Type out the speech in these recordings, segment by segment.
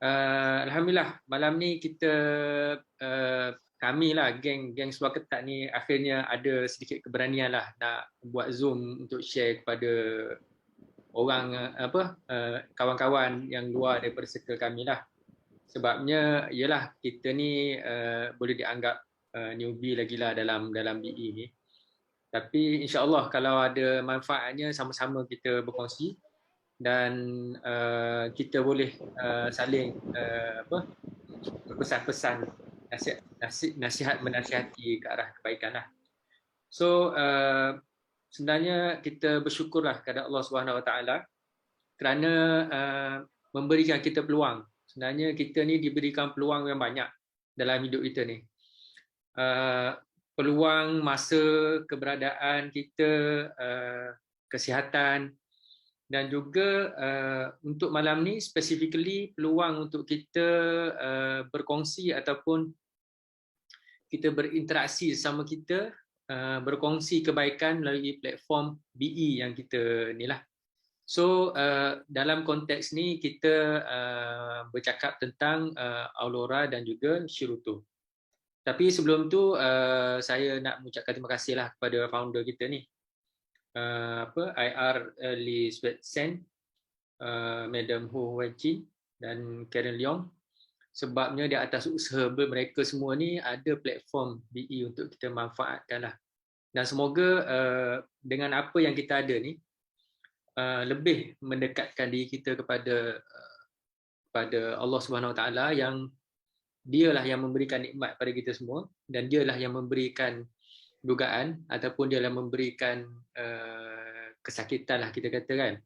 Alhamdulillah malam ni kita kami lah geng Suara Ketat ni akhirnya ada sedikit keberanian lah nak buat Zoom untuk share kepada orang kawan-kawan yang luar daripada circle kami lah. Sebabnya ialah kita ni boleh dianggap newbie lagi lah dalam BE ni. Tapi insya-Allah kalau ada manfaatnya sama-sama kita berkongsi dan kita boleh saling berpesan-pesan nasihat menasihati ke arah kebaikan lah. So sebenarnya kita bersyukurlah kepada Allah Subhanahu Wa Taala kerana memberikan kita peluang. Sebenarnya kita ni diberikan peluang yang banyak dalam hidup kita ni. Peluang, masa, keberadaan kita, kesihatan, dan juga untuk malam ni specifically peluang untuk kita berkongsi ataupun kita berinteraksi sama kita, berkongsi kebaikan melalui platform BE yang kita ni lah. So dalam konteks ni kita bercakap tentang Aulora dan juga Shirutto. Tapi sebelum tu saya nak mengucapkan terima kasih lah kepada founder kita ni, IR Lee Swet Sen, Madam Ho Wen Chin dan Karen Leong, sebabnya di atas usaha mereka semua ni ada platform BE untuk kita manfaatkan lah. Dan semoga dengan apa yang kita ada ni lebih mendekatkan diri kita kepada Allah Subhanahu Wa Taala, yang dialah yang memberikan nikmat pada kita semua, dan dialah yang memberikan dugaan ataupun dia yang memberikan kesakitan lah kita kata kan.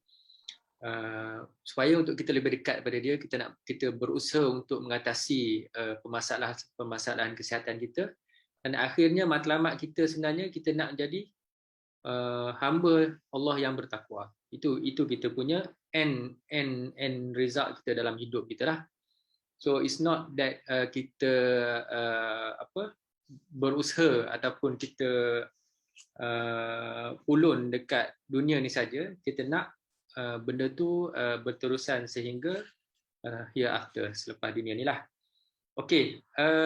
Supaya untuk kita lebih dekat pada dia, kita berusaha untuk mengatasi permasalahan kesihatan kita, dan akhirnya matlamat kita sebenarnya kita nak jadi hamba Allah yang bertakwa. Itu kita punya end result kita dalam hidup kita lah. So it's not that kita berusaha ataupun kita ulun dekat dunia ni saja. Kita nak benda tu berterusan sehingga hereafter, selepas dunia ni lah. Okey,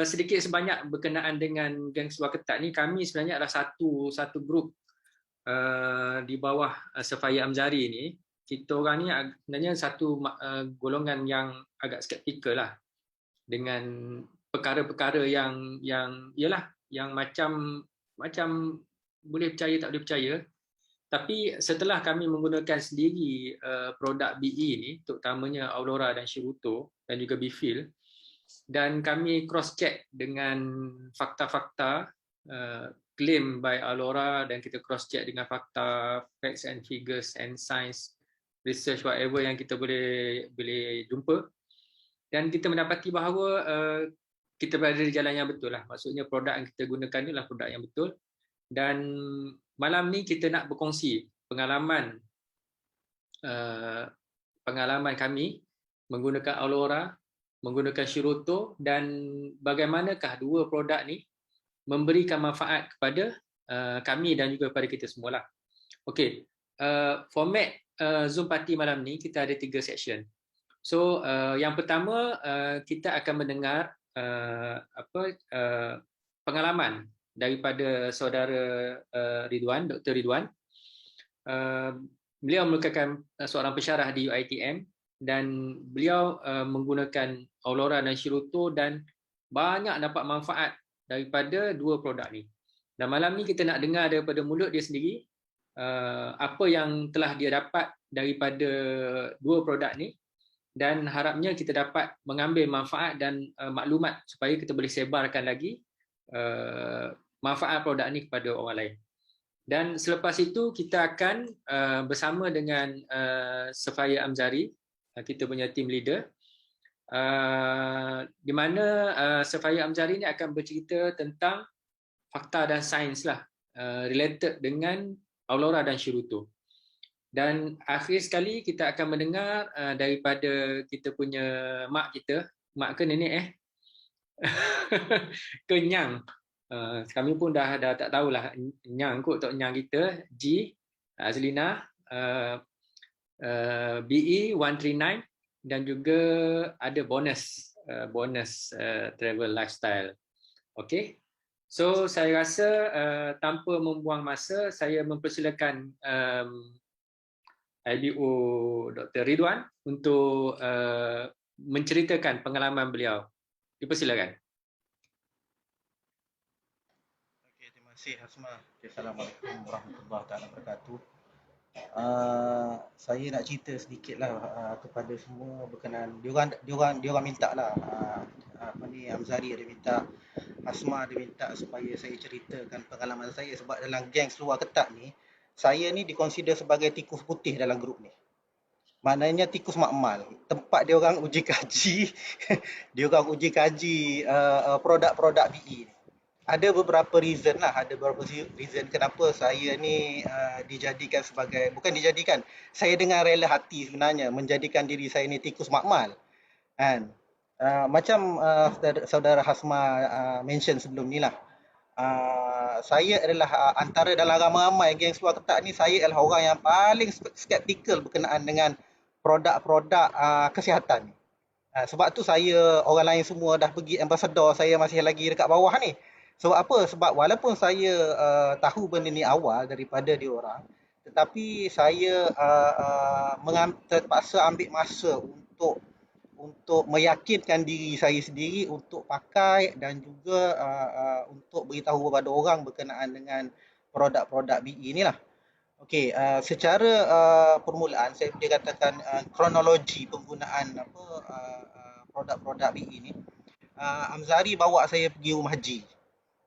sedikit sebanyak berkenaan dengan geng Suara Ketat ni. Kami sebenarnya adalah satu grup di bawah Safaya Amzari ni. Kita orang ni sebenarnya satu golongan yang agak skeptikal lah dengan perkara-perkara yang macam boleh percaya tak boleh percaya. Tapi setelah kami menggunakan sendiri produk BE ni, terutamanya Aulora dan Shirutto dan juga Bifil, dan kami cross check dengan fakta-fakta claim by Aulora, dan kita cross check dengan fakta, facts and figures and science research, whatever yang kita boleh jumpa, dan kita mendapati bahawa kita berada di jalan yang betul lah. Maksudnya produk yang kita gunakan ni adalah produk yang betul. Dan malam ni kita nak berkongsi pengalaman kami menggunakan Aulora, menggunakan Shirutto, dan bagaimanakah dua produk ni memberikan manfaat kepada kami dan juga kepada kita semualah. Okey, format Zoom party malam ni kita ada 3 section. So yang pertama kita akan mendengar pengalaman daripada saudara Ridwan, Dr. Ridwan. Beliau merupakan seorang pensyarah di UiTM, dan beliau menggunakan Aulora dan Shirutto dan banyak dapat manfaat daripada dua produk ni. Dan malam ni kita nak dengar daripada mulut dia sendiri apa yang telah dia dapat daripada dua produk ni, dan harapnya kita dapat mengambil manfaat dan maklumat supaya kita boleh sebarkan lagi manfaat produk ni kepada orang lain. Dan selepas itu kita akan bersama dengan Safaya Amzari, kita punya team leader, di mana Safaya Amzari ni akan bercerita tentang fakta dan sains lah related dengan Aulora dan Shirutto. Dan akhir sekali kita akan mendengar daripada kita punya mak ke nenek kenyang. Kami pun dah tak tahulah nyang kot tak nyang kita, G Azlina, BE 139 dan juga ada bonus travel lifestyle. Okey. So saya rasa tanpa membuang masa, saya mempersilakan IBO Dr. Ridwan untuk menceritakan pengalaman beliau. Dipersilakan. Okey, terima kasih Hasma. Assalamualaikum warahmatullahi wabarakatuh. Saya nak cerita sedikitlah kepada semua berkenaan diorang minta lah apa ni, Amzari dia minta, Hasma dia minta supaya saya ceritakan pengalaman saya, sebab dalam geng Seluar Ketat ni saya ni dikonsider sebagai tikus putih dalam grup ni. Maknanya tikus makmal. Tempat dia orang uji kaji dia orang uji kaji produk-produk BE ni. Ada beberapa reason lah, ada beberapa reason kenapa saya ni dijadikan sebagai, bukan dijadikan, saya dengan rela hati sebenarnya menjadikan diri saya ni tikus makmal kan. Macam saudara Hasma mention sebelum ni lah, saya adalah antara dalam ramai-ramai geng Seluar Ketat ni, saya adalah orang yang paling skeptikal berkenaan dengan produk-produk kesihatan ni. Sebab tu saya, orang lain semua dah pergi ambassador, saya masih lagi dekat bawah ni. Sebab apa? Sebab walaupun saya tahu benda ni awal daripada diorang, tetapi saya terpaksa ambil masa untuk meyakinkan diri saya sendiri untuk pakai dan juga untuk beritahu kepada orang berkenaan dengan produk-produk BE ni lah. Okey, secara permulaan saya boleh katakan kronologi penggunaan produk-produk BE ni. Amzari bawa saya pergi rumah Haji.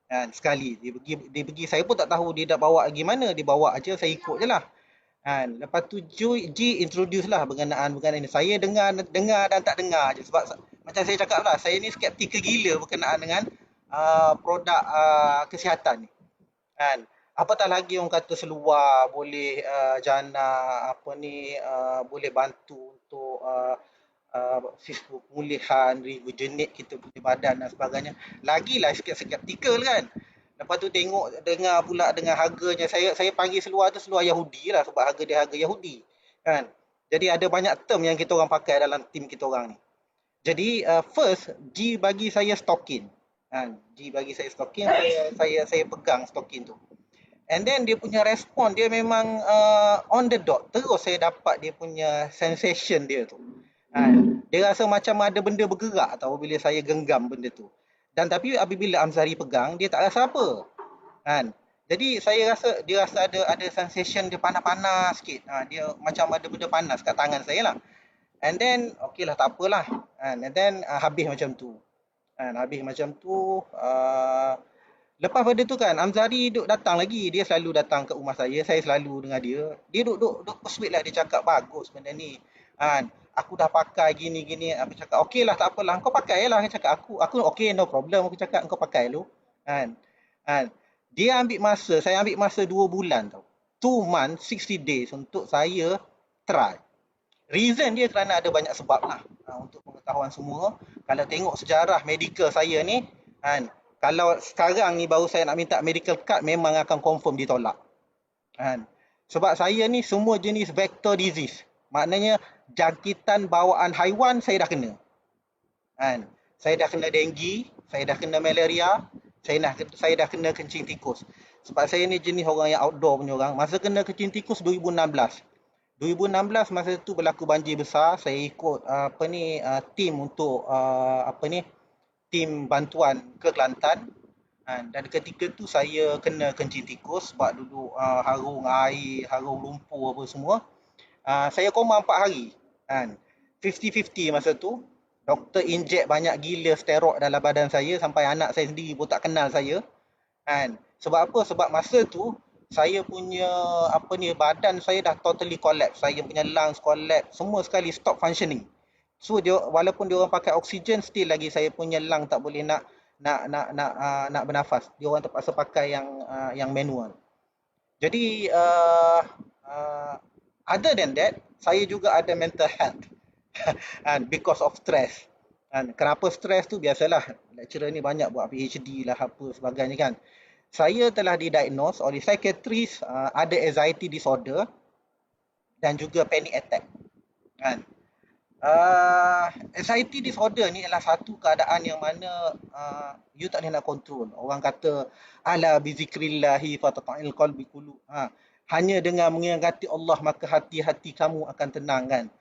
Kan, sekali dia pergi, saya pun tak tahu dia dah bawa gimana, dia bawa aja, saya ikut je lah. Kan, lepas tu G introduce lah berkenaan ini. Saya dengar dan tak dengar je, sebab macam saya cakap lah, saya ni skeptikal gila berkenaan dengan produk kesihatan ni. Kan, apatah lagi orang kata seluar boleh jana apa ni, boleh bantu untuk pemulihan, rejuvenate kita punya badan dan sebagainya. Lagilah skeptikal kan. Lepas tu dengar pula dengan harganya, saya panggil seluar tu seluar Yahudi lah, sebab harga dia harga Yahudi kan. Jadi ada banyak term yang kita orang pakai dalam tim kita orang ni. Jadi first G bagi saya stocking kan. G bagi saya stocking, saya pegang stocking tu. And then dia punya respon dia memang on the dot. Terus saya dapat dia punya sensation dia tu. Dia rasa macam ada benda bergerak tau bila saya genggam benda tu. Dan tapi apabila Amzari pegang, dia tak rasa apa. Kan? Jadi saya rasa dia rasa ada sensation dia panas-panas sikit. Dia macam ada benda panas kat tangan saya lah. And then okey lah, tak apalah. And then habis macam tu. Habis macam tu. Lepas pada tu kan, Amzari duk datang lagi. Dia selalu datang ke rumah saya selalu dengan dia. Dia duk persuade lah, dia cakap bagus benda ni. Aku dah pakai gini-gini. Aku cakap okey lah, tak apalah, kau pakai lah. Dia cakap aku okey, no problem. Aku cakap kau pakai lu. Dia ambil masa, saya ambil masa 2 bulan tau. 2 months, 60 days untuk saya try. Reason dia kerana ada banyak sebab lah. Untuk pengetahuan semua, kalau tengok sejarah medical saya ni, kalau sekarang ni baru saya nak minta medical card, memang akan confirm ditolak. Sebab saya ni semua jenis vector disease. Maknanya jangkitan bawaan haiwan saya dah kena. Saya dah kena denggi, saya dah kena malaria, saya dah kena kencing tikus. Sebab saya ni jenis orang yang outdoor punya orang. Masa kena kencing tikus 2016. 2016 masa tu berlaku banjir besar, saya ikut tim untuk tim bantuan ke Kelantan. Dan ketika tu saya kena kencing tikus sebab duduk harung air, harung lumpur apa semua. Saya koma 4 hari. 50-50 masa tu. Doktor inject banyak gila steroid dalam badan saya sampai anak saya sendiri pun tak kenal saya. Sebab apa? Sebab masa tu saya punya badan saya dah totally collapse. Saya punya lungs collapse, semua sekali stop functioning. So dia, walaupun dia orang pakai oksigen, still lagi saya punya lung tak boleh nak bernafas. Dia orang terpaksa pakai yang manual. Jadi other than that, saya juga ada mental health because of stress. Kenapa stress tu? Biasalah, lecturer ni banyak buat PhD lah apa sebagainya kan. Saya telah didiagnose oleh psikiatris ada anxiety disorder dan juga panic attack. Anxiety disorder ni adalah satu keadaan yang mana you tak boleh nak kontrol. Orang kata ala bizikrillahi fatatma'il qalbi qulub. Hanya dengan mengingati Allah maka hati-hati kamu akan tenang kan.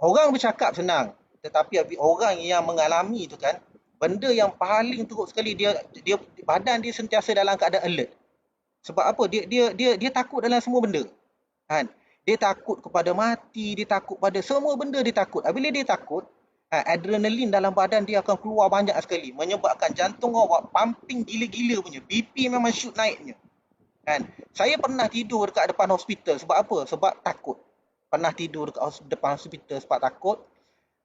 Orang bercakap senang, tetapi orang yang mengalami tu kan, benda yang paling teruk sekali dia badan dia sentiasa dalam keadaan alert. Sebab apa? Dia takut dalam semua benda. Kan? Dia takut kepada mati, dia takut pada semua benda dia takut. Bila dia takut, adrenalin dalam badan dia akan keluar banyak sekali, menyebabkan jantung awak pumping gila-gila punya. BP memang shoot naiknya. Kan? Saya pernah tidur dekat depan hospital sebab apa? Sebab takut. Pernah tidur dekat depan hospital sebab takut.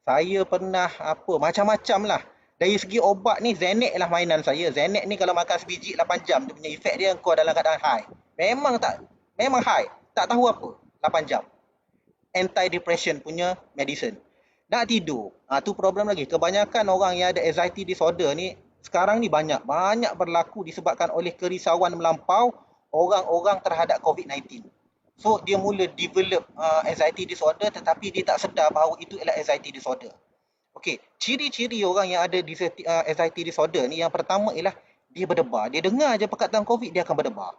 Saya pernah macam-macam lah. Dari segi obat ni, Xanax lah mainan saya. Xanax ni kalau makan sebiji 8 jam, dia punya efek dia kau dalam keadaan high. Memang high. Tak tahu apa. 8 jam. Anti-depression punya medicine. Nak tidur. Tu problem lagi. Kebanyakan orang yang ada anxiety disorder ni, sekarang ni banyak berlaku disebabkan oleh kerisauan melampau orang-orang terhadap COVID-19. So, dia mula develop anxiety disorder tetapi dia tak sedar bahawa itu adalah anxiety disorder. Okey, ciri-ciri orang yang ada anxiety disorder ni yang pertama ialah dia berdebar. Dia dengar je perkataan COVID, dia akan berdebar.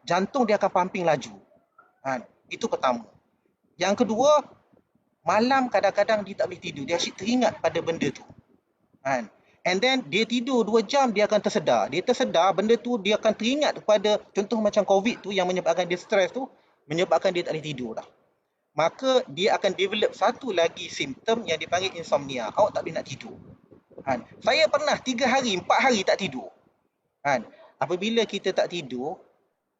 Jantung dia akan pumping laju. Itu pertama. Yang kedua, malam kadang-kadang dia tak boleh tidur. Dia asyik teringat pada benda tu. And then dia tidur 2 jam, dia akan tersedar. Dia tersedar, benda tu dia akan teringat kepada, contoh macam COVID tu yang menyebabkan dia stres tu, menyebabkan dia tak boleh tidur dah. Maka dia akan develop satu lagi simptom yang dipanggil insomnia. Awak tak boleh nak tidur. Saya pernah 3 hari, 4 hari tak tidur. Apabila kita tak tidur,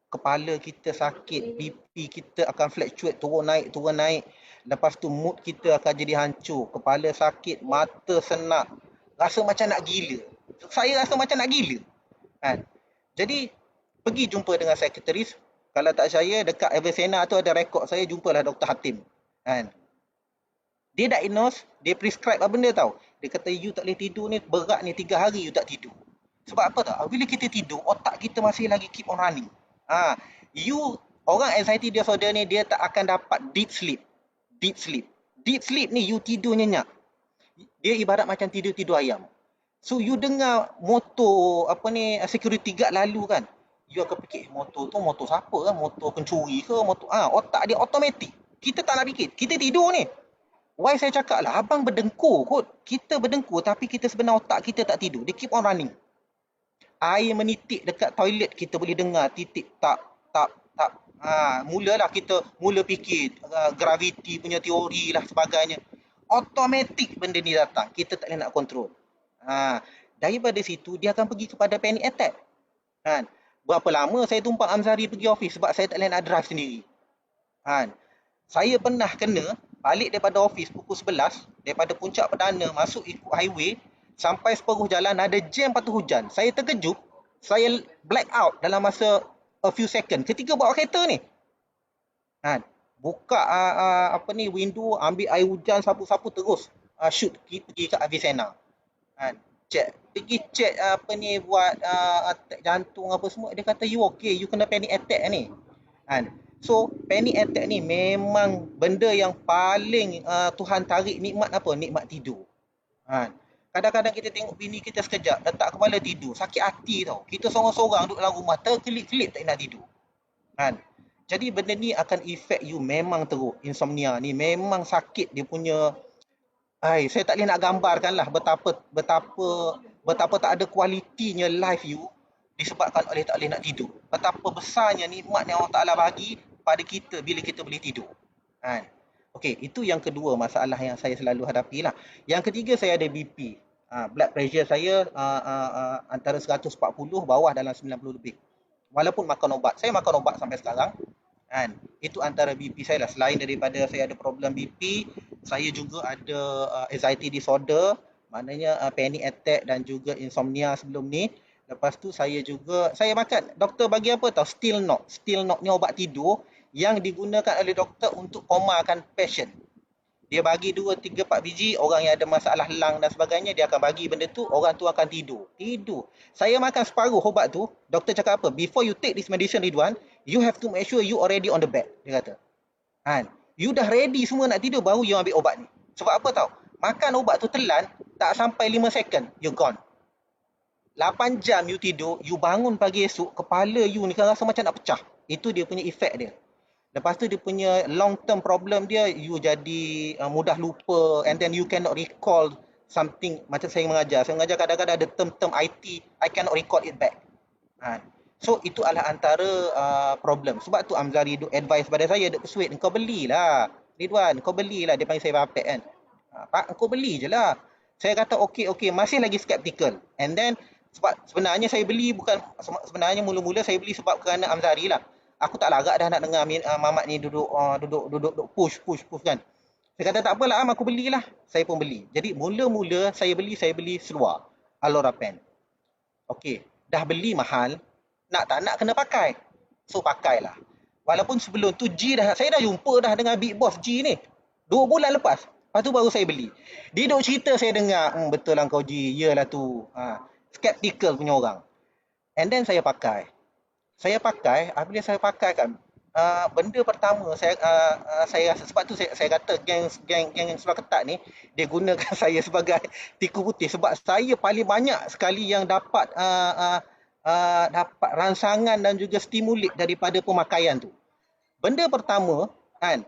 kepala kita sakit, BP kita akan fluctuate, turun naik. Lepas tu mood kita akan jadi hancur, kepala sakit, mata senak, rasa macam nak gila. Saya rasa macam nak gila. Jadi, pergi jumpa dengan sekretaris. Kalau tak percaya, dekat Avicenna tu ada rekod saya, jumpalah Dr. Hatim. Dia diagnose, dia prescribe apa benda tau. Dia kata, you tak boleh tidur ni, berat ni 3 hari you tak tidur. Sebab apa tak? Bila kita tidur, otak kita masih lagi keep on running. Orang anxiety disorder ni, dia tak akan dapat deep sleep. Deep sleep ni, you tidur nyenyak. Dia ibarat macam tidur ayam. So, you dengar motor, security guard lalu kan. You akan fikir, motor tu motor siapa kan? Motor pencuri ke? Otak dia automatik. Kita tak nak fikir. Kita tidur ni. Why saya cakap lah, abang berdengkur kot. Kita berdengkur tapi kita sebenarnya otak kita tak tidur. Dia keep on running. Air menitik dekat toilet, kita boleh dengar titik tap. Mulalah kita fikir gravity punya teori lah sebagainya. Automatik benda ni datang. Kita tak boleh nak kontrol. Daripada situ, dia akan pergi kepada panic attack. Berapa lama saya tumpang Amzari pergi office sebab saya tak boleh nak drive sendiri. Saya pernah kena balik daripada office pukul 11, daripada Puncak Perdana masuk ikut highway, sampai separuh jalan ada jam patut hujan. Saya terkejut, saya black out dalam masa a few second ketika bawa kereta ni. Buka window, ambil air hujan, sapu-sapu terus shoot pergi ke Avicenna. Pergi check buat attack jantung apa semua. Dia kata you okay, you kena panic attack ni. So panic attack ni memang benda yang paling Tuhan tarik nikmat apa? Nikmat tidur. Kadang-kadang kita tengok bini kita sekejap, letak kepala tidur, sakit hati tau. Kita seorang-seorang duduk dalam rumah, terkelip-kelip tak nak tidur. Jadi benda ni akan efek you memang teruk. Insomnia ni memang sakit dia punya. Saya tak boleh nak gambarkan lah betapa tak ada kualitinya life you disebabkan oleh tak boleh nak tidur. Betapa besarnya nikmat yang Allah Ta'ala bagi pada kita bila kita boleh tidur. Okey, itu yang kedua masalah yang saya selalu hadapi lah. Yang ketiga, saya ada BP. Blood pressure saya antara 140 bawah dalam 90 lebih. Walaupun makan ubat. Saya makan ubat sampai sekarang. Itu antara BP saya lah. Selain daripada saya ada problem BP, saya juga ada anxiety disorder, maknanya panic attack dan juga insomnia sebelum ni. Lepas tu saya makan, doktor bagi apa tau? Still Knock ni ubat tidur yang digunakan oleh doktor untuk komakan pasien. Dia bagi 2, 3, 4 biji, orang yang ada masalah lung dan sebagainya, dia akan bagi benda tu, orang tu akan tidur. Saya makan separuh ubat tu, doktor cakap apa? Before you take this medicine, Ridwan, you have to make sure you already on the bed, dia kata. You dah ready semua nak tidur, baru you ambil ubat ni. Sebab apa tau? Makan ubat tu telan, tak sampai 5 second, you gone. 8 jam you tidur, you bangun pagi esok, kepala you ni kan rasa macam nak pecah. Itu dia punya efek dia. Lepas tu dia punya long term problem dia, you jadi mudah lupa, and then you cannot recall something. Macam saya mengajar kadang-kadang ada term-term IT, I cannot recall it back. So itu adalah antara problem. Sebab tu Amzari duk advice pada saya, duk persuade, kau belilah Ridwan, kau belilah. Dia panggil saya Bapet kan. Pak, kau beli je lah. Saya kata okey, masih lagi skeptical. And then sebab sebenarnya saya beli bukan, sebenarnya mula-mula saya beli sebab kerana Amzari lah. Aku tak larat dah nak dengar Mamat ni duduk push kan. Saya kata tak apalah, aku belilah. Saya pun beli. Jadi mula-mula saya beli seluar Alora Pen. Okey, dah beli mahal, nak tak nak kena pakai. So pakailah. Walaupun sebelum tu saya dah jumpa dah dengan Big Boss G ni 2 bulan lepas. Lepas tu baru saya beli. Dia duk cerita, saya dengar, betul lah kau G, iyalah tu. Skeptical punya orang. And then saya pakai. Apabila saya pakai kan, benda pertama saya rasa, sebab tu saya kata geng sebelah ketat ni dia gunakan saya sebagai tiku putih, sebab saya paling banyak sekali yang dapat dapat rangsangan dan juga stimulik daripada pemakaian tu. Benda pertama kan,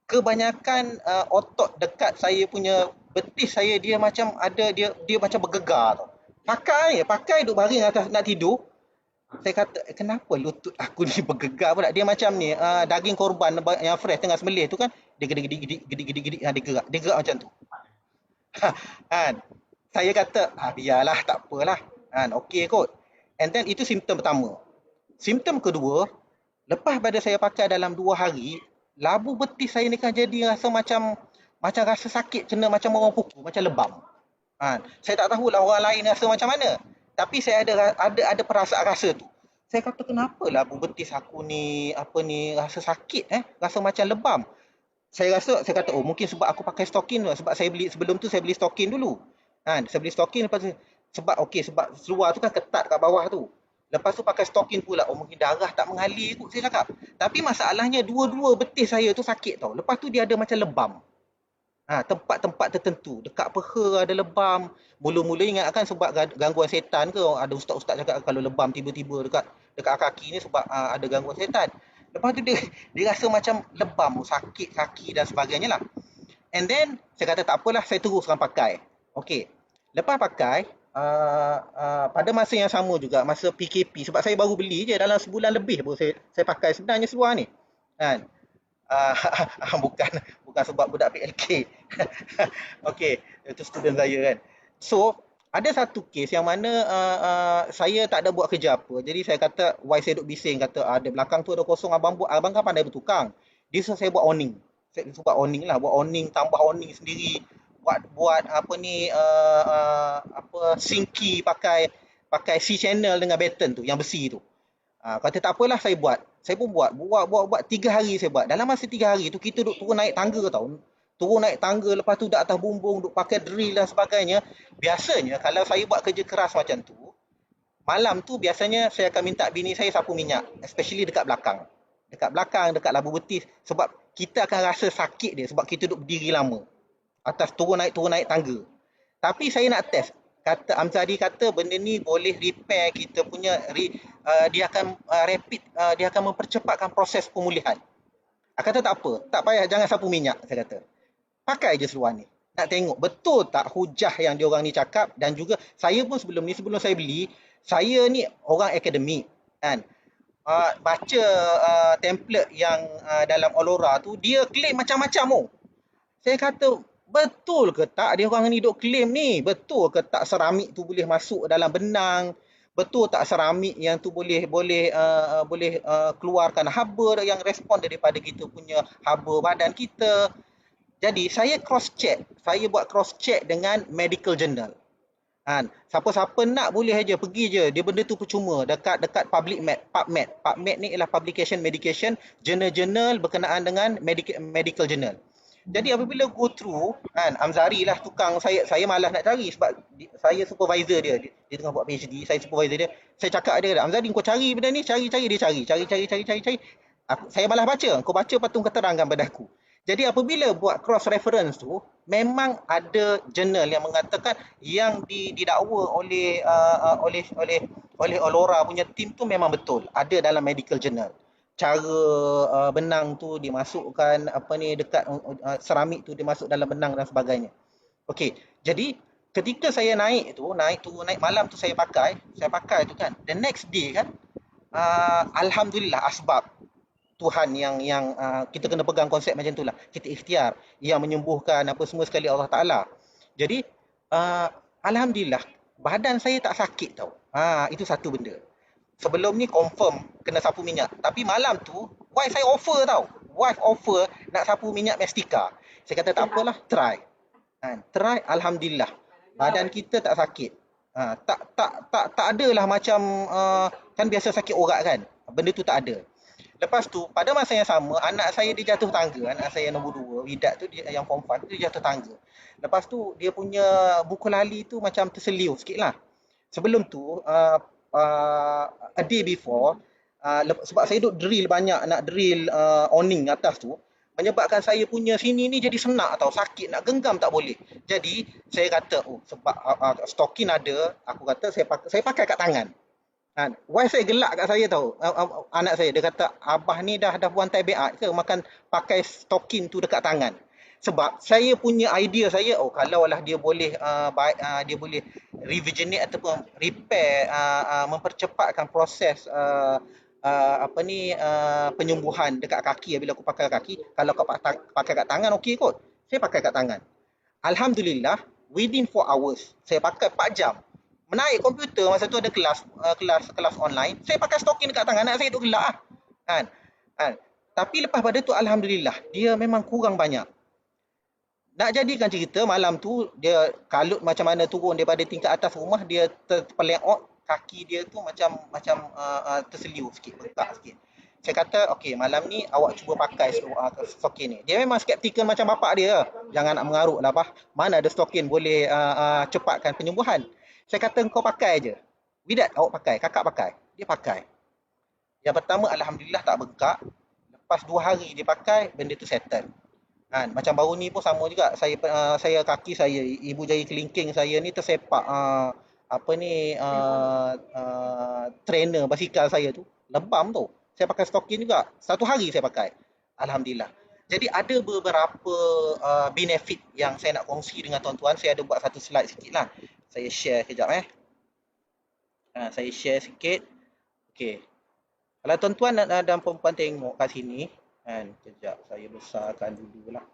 kebanyakan otot dekat saya punya betis saya, dia macam ada, dia macam bergegar tau. Pakai duk baring atas nak tidur. Saya kata, kenapa lutut aku ni bergegar pula? Dia macam ni, daging korban yang fresh tengah sembelih tu kan, dia gedi, dia gerak macam tu. Kan? Saya kata, biarlah, tak apalah. Kan? Okey kot. And then itu simptom pertama. Simptom kedua, lepas pada saya pakai dalam 2 hari, labu betis saya ni kan jadi rasa macam rasa sakit, kena macam orang pukul, macam lebam. Saya tak tahulah orang lain rasa macam mana. Tapi saya ada perasaan rasa tu. Saya kata, kenapa labu betis aku ni rasa sakit, rasa macam lebam. Saya kata, mungkin sebab aku pakai stokin tu. Sebab sebelum tu saya beli stokin dulu. Saya beli stokin, lepas tu sebab seluar tu kan ketat kat bawah tu. Lepas tu pakai stokin pula, mungkin darah tak mengalir kot, saya cakap. Tapi masalahnya dua-dua betis saya tu sakit tau. Lepas tu dia ada macam lebam. Tempat-tempat tertentu, dekat peha ada lebam. Mula-mula ingatkan sebab gangguan setan ke. Ada ustaz-ustaz cakap kalau lebam tiba-tiba dekat kaki ni sebab ada gangguan setan. Lepas tu dia rasa macam lebam, sakit kaki dan sebagainya lah. And then saya kata tak apalah, saya teruskan pakai. Okey. Lepas pakai, pada masa yang sama juga, masa PKP, sebab saya baru beli je dalam sebulan lebih baru saya pakai sebenarnya seluar ni. Kan? Bukan sebab budak PLK. Okey, itu student saya kan. So, ada satu kes yang mana saya tak ada buat kerja apa. Jadi saya kata, why saya duk bising, kata ada belakang tu ada kosong, abang kan pandai bertukang. Dia suruh saya buat awning. Saya buat awning lah, buat awning, tambah awning sendiri. Buat sinki pakai C channel dengan batten tu, yang besi tu. Kata tak apalah, saya buat. Saya pun buat 3 hari saya buat. Dalam masa 3 hari tu kita duk turun naik tangga tau. Turun naik tangga, lepas tu kat atas bumbung, duk pakai drill dan sebagainya. Biasanya kalau saya buat kerja keras macam tu, malam tu biasanya saya akan minta bini saya sapu minyak, especially dekat belakang. Dekat labu betis, sebab kita akan rasa sakit dia sebab kita duk berdiri lama. Atas turun naik tangga. Tapi saya nak test. Kata Amzadi kata benda ni boleh repair kita punya dia akan dia akan mempercepatkan proses pemulihan. Aku kata tak apa, tak payah, jangan sapu minyak, saya kata. Pakai je seluar ni. Nak tengok betul tak hujah yang diorang ni cakap. Dan juga saya pun sebelum saya beli, saya ni orang akademik kan. Baca template yang dalam Alora tu, dia claim macam-macam. Saya kata, betul ke tak dia orang ni duk claim ni? Betul ke tak seramik tu boleh masuk dalam benang? Betul tak seramik yang tu boleh keluarkan haba yang respon daripada kita punya haba badan kita? Jadi saya buat cross check dengan medical journal. Siapa-siapa nak boleh aja pergi je. Dia benda tu percuma dekat PubMed. PubMed ni ialah publication medication, jurnal-jurnal berkenaan dengan medical journal. Jadi apabila go through, Amzari lah tukang saya malas nak cari sebab saya supervisor dia tengah buat PhD, saya supervisor dia. Saya cakap dia, Amzari kau cari benda ni, cari dia cari. Saya malas baca, kau baca lepas tu kau terangkan pada aku. Jadi apabila buat cross reference tu, memang ada jurnal yang mengatakan yang didakwa oleh Olora punya tim tu memang betul. Ada dalam medical journal. Cara benang tu dimasukkan apa ni dekat seramik tu dimasuk dalam benang dan sebagainya. Okey. Jadi ketika saya naik malam tu saya pakai tu kan. The next day kan, alhamdulillah asbab Tuhan yang kita kena pegang konsep macam itulah. Kita ikhtiar yang menyembuhkan apa semua sekali Allah Taala. Jadi uh, alhamdulillah badan saya tak sakit tau. Itu satu benda. Sebelum ni confirm kena sapu minyak. Tapi malam tu wife saya offer tau. Wife offer nak sapu minyak Mestika. Saya kata tak apalah, try. Try, alhamdulillah. Badan kita tak sakit. Tak adalah macam kan biasa sakit orak kan. Benda tu tak ada. Lepas tu, pada masa yang sama, anak saya dia jatuh tangga. Anak saya nombor 2, Widat tu dia, yang form 5 tu dia jatuh tangga. Lepas tu, dia punya buku lali tu macam terseliu sikit lah. Sebelum tu, a day before, sebab saya duk drill banyak, nak drill awning atas tu, menyebabkan saya punya sini ni jadi senak tau, sakit, nak genggam tak boleh. Jadi, saya kata, sebab stokin ada, aku kata saya pakai kat tangan. Wife saya gelak kat saya tahu. Anak saya dia kata, abah ni dah buat tabiat ke makan pakai stokin tu dekat tangan. Sebab saya punya idea saya, kalaulah dia boleh dia boleh revisionate ataupun repair, mempercepatkan proses penyembuhan dekat kaki bila aku pakai kaki. Kalau kau pakai kat tangan okey kot. Saya pakai kat tangan. Alhamdulillah, within 4 hours, saya pakai 4 jam. Menaik komputer, masa tu ada kelas online, saya pakai stokin dekat tangan, anak saya duk gelak lah. Tapi lepas pada tu alhamdulillah, dia memang kurang banyak. Nak jadikan cerita, malam tu dia kalut macam mana turun daripada tingkat atas rumah, dia terpeleot, kaki dia tu macam terseliu sikit, bengkak sikit. Saya kata, okey, malam ni awak cuba pakai stokin ni. Dia memang skeptikal macam bapak dia. Jangan nak mengarut lah, Pak. Mana ada stokin boleh cepatkan penyembuhan. Saya kata, kau pakai je. Widat, awak pakai. Kakak pakai. Dia pakai. Yang pertama, alhamdulillah tak bengkak. Lepas 2 hari dia pakai, benda tu settle. Macam baru ni pun sama juga. Saya kaki saya, ibu jari kelingking saya ni tersepak trainer basikal saya tu. Lebam tu. Saya pakai stokin juga. 1 hari saya pakai. Alhamdulillah. Jadi ada beberapa benefit yang saya nak kongsi dengan tuan-tuan. Saya ada buat satu slide sikit lah. Saya share kejap saya share sikit. Okey. Kalau tuan-tuan dan perempuan tengok kat sini, kejap saya besarkan dululah.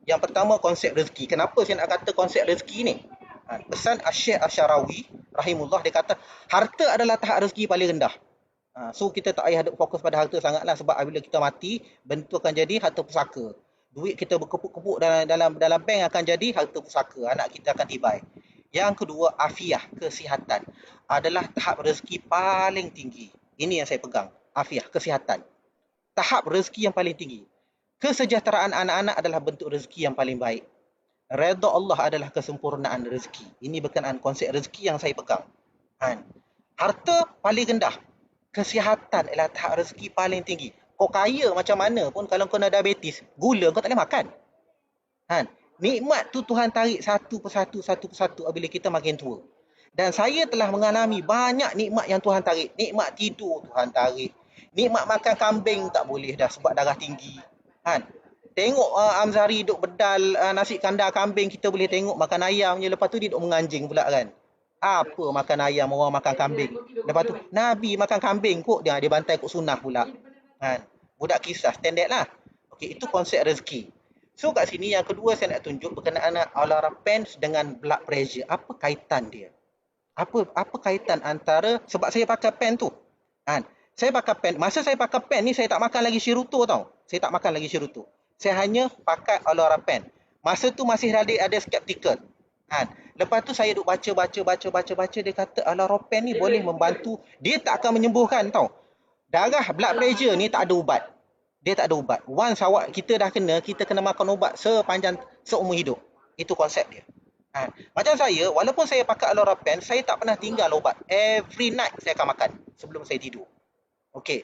Yang pertama konsep rezeki. Kenapa saya nak kata konsep rezeki ni? Pesan Asy-Syaikh Asy-Syarawi rahimullah, dia kata harta adalah tahap rezeki paling rendah. So kita tak payah fokus pada harta sangatlah, sebab apabila kita mati, bentuk akan jadi harta pusaka. Duit kita berkepuk-kepuk dalam bank akan jadi harta pusaka. Anak kita akan tibai. Yang kedua, afiah, kesihatan adalah tahap rezeki paling tinggi. Ini yang saya pegang. Afiah, kesihatan. Tahap rezeki yang paling tinggi. Kesejahteraan anak-anak adalah bentuk rezeki yang paling baik. Redha Allah adalah kesempurnaan rezeki. Ini berkenaan konsep rezeki yang saya pegang. Harta paling rendah. Kesihatan adalah tahap rezeki paling tinggi. Kau kaya macam mana pun, kalau kau nak diabetes, gula kau tak boleh makan. Nikmat tu Tuhan tarik satu persatu apabila kita makin tua. Dan saya telah mengalami banyak nikmat yang Tuhan tarik. Nikmat tidur Tuhan tarik. Nikmat makan kambing tak boleh dah sebab darah tinggi. Tengok Amzari duk bedal nasi kandar kambing, kita boleh tengok makan ayam je, lepas tu dia duk menganjing pula kan. Apa makan ayam, orang makan kambing. Lepas tu Nabi makan kambing kot, dia bantai kot sunnah pula. Budak kisah, standard lah. Okey, itu konsep rezeki. So kat sini yang kedua saya nak tunjuk berkenaan Olora Pens dengan blood pressure. Apa kaitan dia? Apa kaitan antara, sebab saya pakai pen tu. Saya pakai pen. Masa saya pakai pen ni saya tak makan lagi Shiruto tau. Saya tak makan lagi Shiruto. Saya hanya pakai Olora Pen. Masa tu masih ada skeptikal. Lepas tu saya duk baca dia kata Olora Pen ni boleh membantu, dia tak akan menyembuhkan tau. Darah blood pressure ni tak ada ubat. Dia tak ada ubat. Once awak kita dah kena, kita kena makan ubat sepanjang seumur hidup. Itu konsep dia. Macam saya, walaupun saya pakai Olora Pen, saya tak pernah tinggal ubat. Every night saya akan makan sebelum saya tidur. Okey.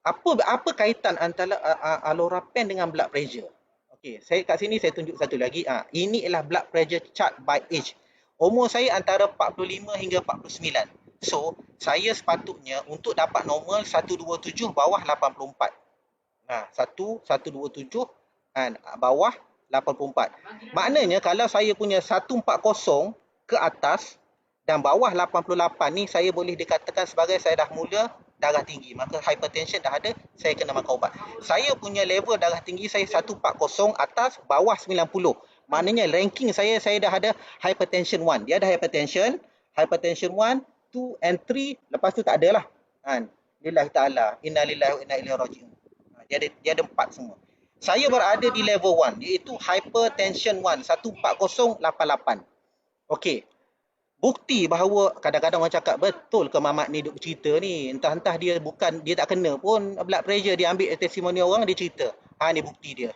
Apa kaitan antara Allorapen dengan blood pressure? Okey, saya kat sini saya tunjuk satu lagi. Ini ialah blood pressure chart by age. Umur saya antara 45 hingga 49. So, saya sepatutnya untuk dapat normal 127 bawah 84. 127 kan, bawah 84. Maknanya kalau saya punya 140 ke atas dan bawah 88 ni, saya boleh dikatakan sebagai saya dah mula darah tinggi. Maka hypertension dah ada, saya kena makan ubat. Saya punya level darah tinggi saya 140 atas, bawah 90. Maknanya ranking saya dah ada hypertension 1. Dia ada hypertension 1, 2 and 3. Lepas tu tak ada lah. Kan? Lillahi ta'ala. Innalillahi wa inna ilaihi raji'un. Dia ada 4 semua. Saya berada di level 1, iaitu hypertension 1, 140/88. Okey. Bukti bahawa kadang-kadang orang cakap, betul ke Mamat ni duk cerita ni? Entah-entah dia tak kena pun blood pressure, dia ambil testimoni orang, dia cerita. Ni bukti dia.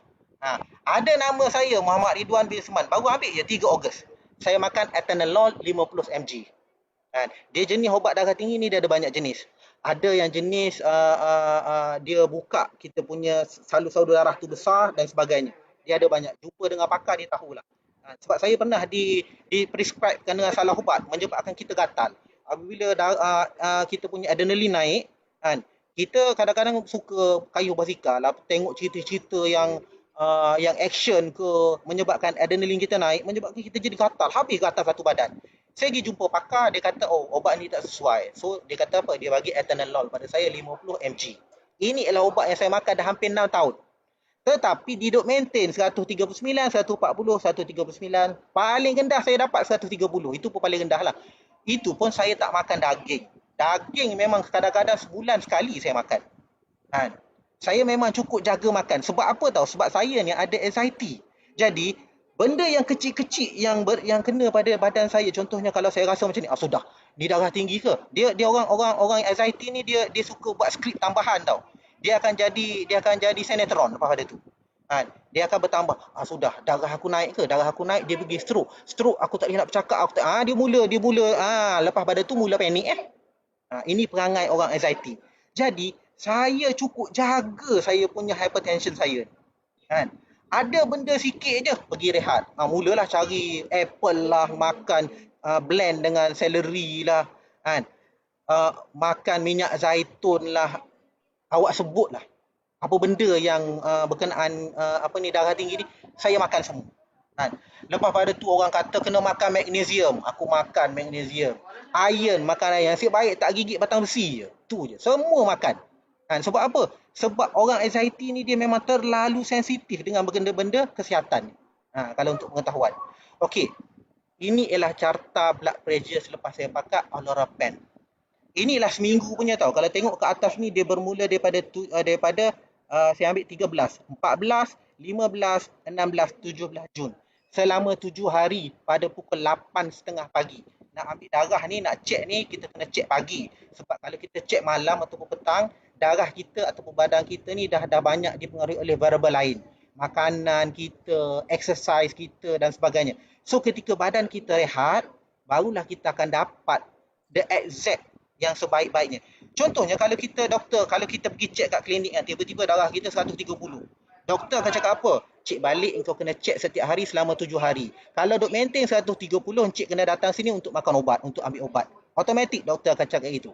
Ada nama saya Muhammad Ridwan bin Seman, baru ambil je 3 Ogos. Saya makan atenolol 50 mg. Dia jenis ubat darah tinggi ni, dia ada banyak jenis. Ada yang jenis dia buka kita punya salur-salur darah tu besar dan sebagainya. Dia ada banyak. Jumpa dengan pakar, dia tahulah. Sebab saya pernah prescribe dengan salah ubat, menyebabkan kita gatal. Apabila kita punya adrenalin naik, kita kadang-kadang suka kayuh basikal lah, tengok cerita-cerita yang action ke, menyebabkan adrenalin kita naik, menyebabkan kita jadi gatal, habis gatal satu badan. Saya pergi jumpa pakar, dia kata, obat ni tak sesuai. So, dia kata apa? Dia bagi atenolol pada saya 50 mg. Ini ialah ubat yang saya makan dah hampir 6 tahun. Tetapi dia duk maintain 139, 140, 139. Paling rendah saya dapat 130. Itu pun paling rendah lah. Itu pun saya tak makan daging. Daging memang kadang-kadang sebulan sekali saya makan. Saya memang cukup jaga makan. Sebab apa tahu? Sebab saya ni ada anxiety. Jadi, benda yang kecil-kecil yang kena pada badan saya, contohnya kalau saya rasa macam ni, sudah, ni darah tinggi ke? Dia orang anxiety ni dia suka buat skrip tambahan tau. Dia akan jadi sinetron lepas pada tu. Dia akan bertambah. Sudah, darah aku naik ke? Darah aku naik, dia pergi stroke. Stroke, aku tak boleh nak bercakap. Dia mula. Lepas pada tu mula panik. Ini perangai orang anxiety. Jadi, saya cukup jaga saya punya hypertension saya. Ada benda sikit je, pergi rehat. Mulalah cari apple lah, makan blend dengan celery lah. Makan minyak zaitun lah. Awak sebut lah. Apa benda yang berkenaan darah tinggi ni, saya makan semua. Lepas pada tu orang kata kena makan magnesium. Aku makan magnesium. Iron, makan iron. Nasib baik tak gigit batang besi je. Tu je. Semua makan. Sebab apa? Sebab orang anxiety ni dia memang terlalu sensitif dengan benda-benda kesihatan. Kalau untuk pengetahuan. Okey. Ini ialah carta blood pressure selepas saya pakai Allorapen. Inilah seminggu punya tau. Kalau tengok ke atas ni, dia bermula daripada saya ambil 13, 14, 15, 16, 17 Jun. Selama 7 hari pada pukul 8.30 pagi. Nak ambil darah ni, nak cek ni, kita kena cek pagi. Sebab kalau kita cek malam ataupun petang, darah kita ataupun badan kita ni dah banyak dipengaruhi oleh variabel lain. Makanan kita, exercise kita dan sebagainya. So ketika badan kita rehat, barulah kita akan dapat the exact yang sebaik-baiknya. Contohnya kalau kita pergi cek kat klinik, tiba-tiba darah kita 130. Doktor akan cakap apa? Cik balik, engkau kena cek setiap hari selama 7 hari. Kalau duk maintain 130, cik kena datang sini untuk makan ubat, untuk ambil ubat. Automatik doktor akan cakap itu.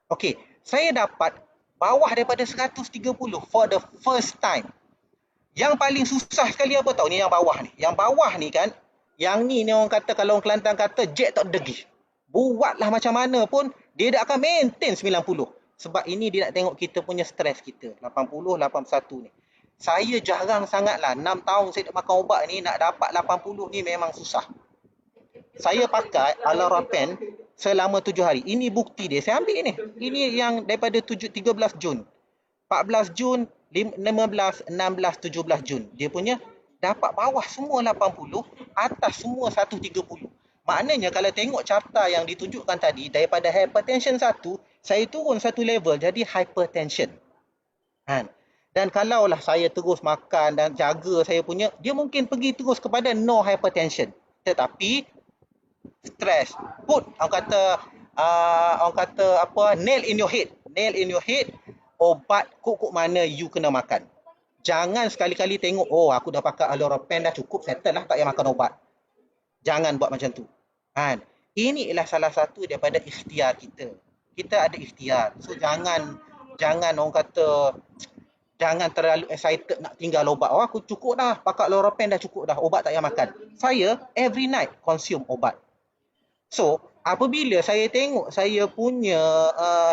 Okey, saya dapat bawah daripada 130 for the first time. Yang paling susah sekali apa tahu ni, yang bawah ni. Yang bawah ni kan, yang ni orang kata, kalau orang Kelantan kata jet tak degih. Buatlah macam mana pun, dia tak akan maintain 90. Sebab ini dia nak tengok kita punya stres kita. 80, 81 ni. Saya jarang sangatlah, 6 tahun saya nak makan ubat ni, nak dapat 80 ni memang susah. Saya pakai Allorapen selama 7 hari. Ini bukti dia. Saya ambil ni. Ini yang daripada 13 Jun. 14 Jun, 15, 16, 17 Jun. Dia punya dapat bawah semua 80, atas semua 130. Maknanya kalau tengok carta yang ditunjukkan tadi, daripada hypertension 1, saya turun satu level jadi hypertension. Dan kalaulah saya terus makan dan jaga saya punya, dia mungkin pergi terus kepada no hypertension. Tetapi stress, put orang kata nail in your head. Obat kok mana you kena makan. Jangan sekali-kali tengok, oh aku dah pakai Allorapen dah cukup, settle lah, tak payah makan ubat. Jangan buat macam tu. Kan? Ini ialah salah satu daripada ikhtiar kita. Kita ada ikhtiar. So jangan orang kata jangan terlalu excited nak tinggal ubat. Oh aku cukup dah, pakai Allorapen dah cukup dah, ubat tak payah makan. Saya every night consume ubat. So, apabila saya tengok saya punya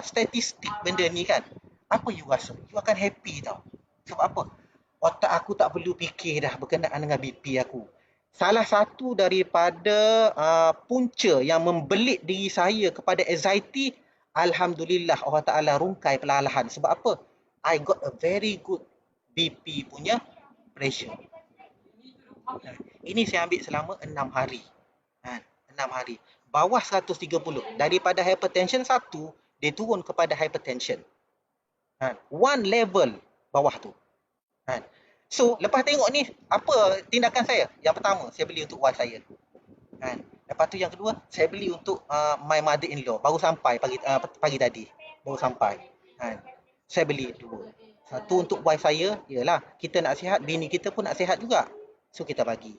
statistik benda ni kan, apa you rasa? You akan happy tau. Sebab apa? Otak aku tak perlu fikir dah berkenaan dengan BP aku. Salah satu daripada punca yang membelit diri saya kepada anxiety, Alhamdulillah Allah Ta'ala rungkai perlahan-lahan. Sebab apa? I got a very good BP punya pressure. Ini saya ambil selama 6 hari. 6 hari. Bawah 130. Daripada hypertension 1, dia turun kepada hypertension. One level bawah tu. So, lepas tengok ni, apa tindakan saya? Yang pertama, saya beli untuk wife saya. Lepas tu yang kedua, saya beli untuk my mother-in-law. Baru sampai pagi tadi. Baru sampai. Saya beli dua. Satu untuk wife saya, ialah kita nak sihat, bini kita pun nak sihat juga. So, kita bagi.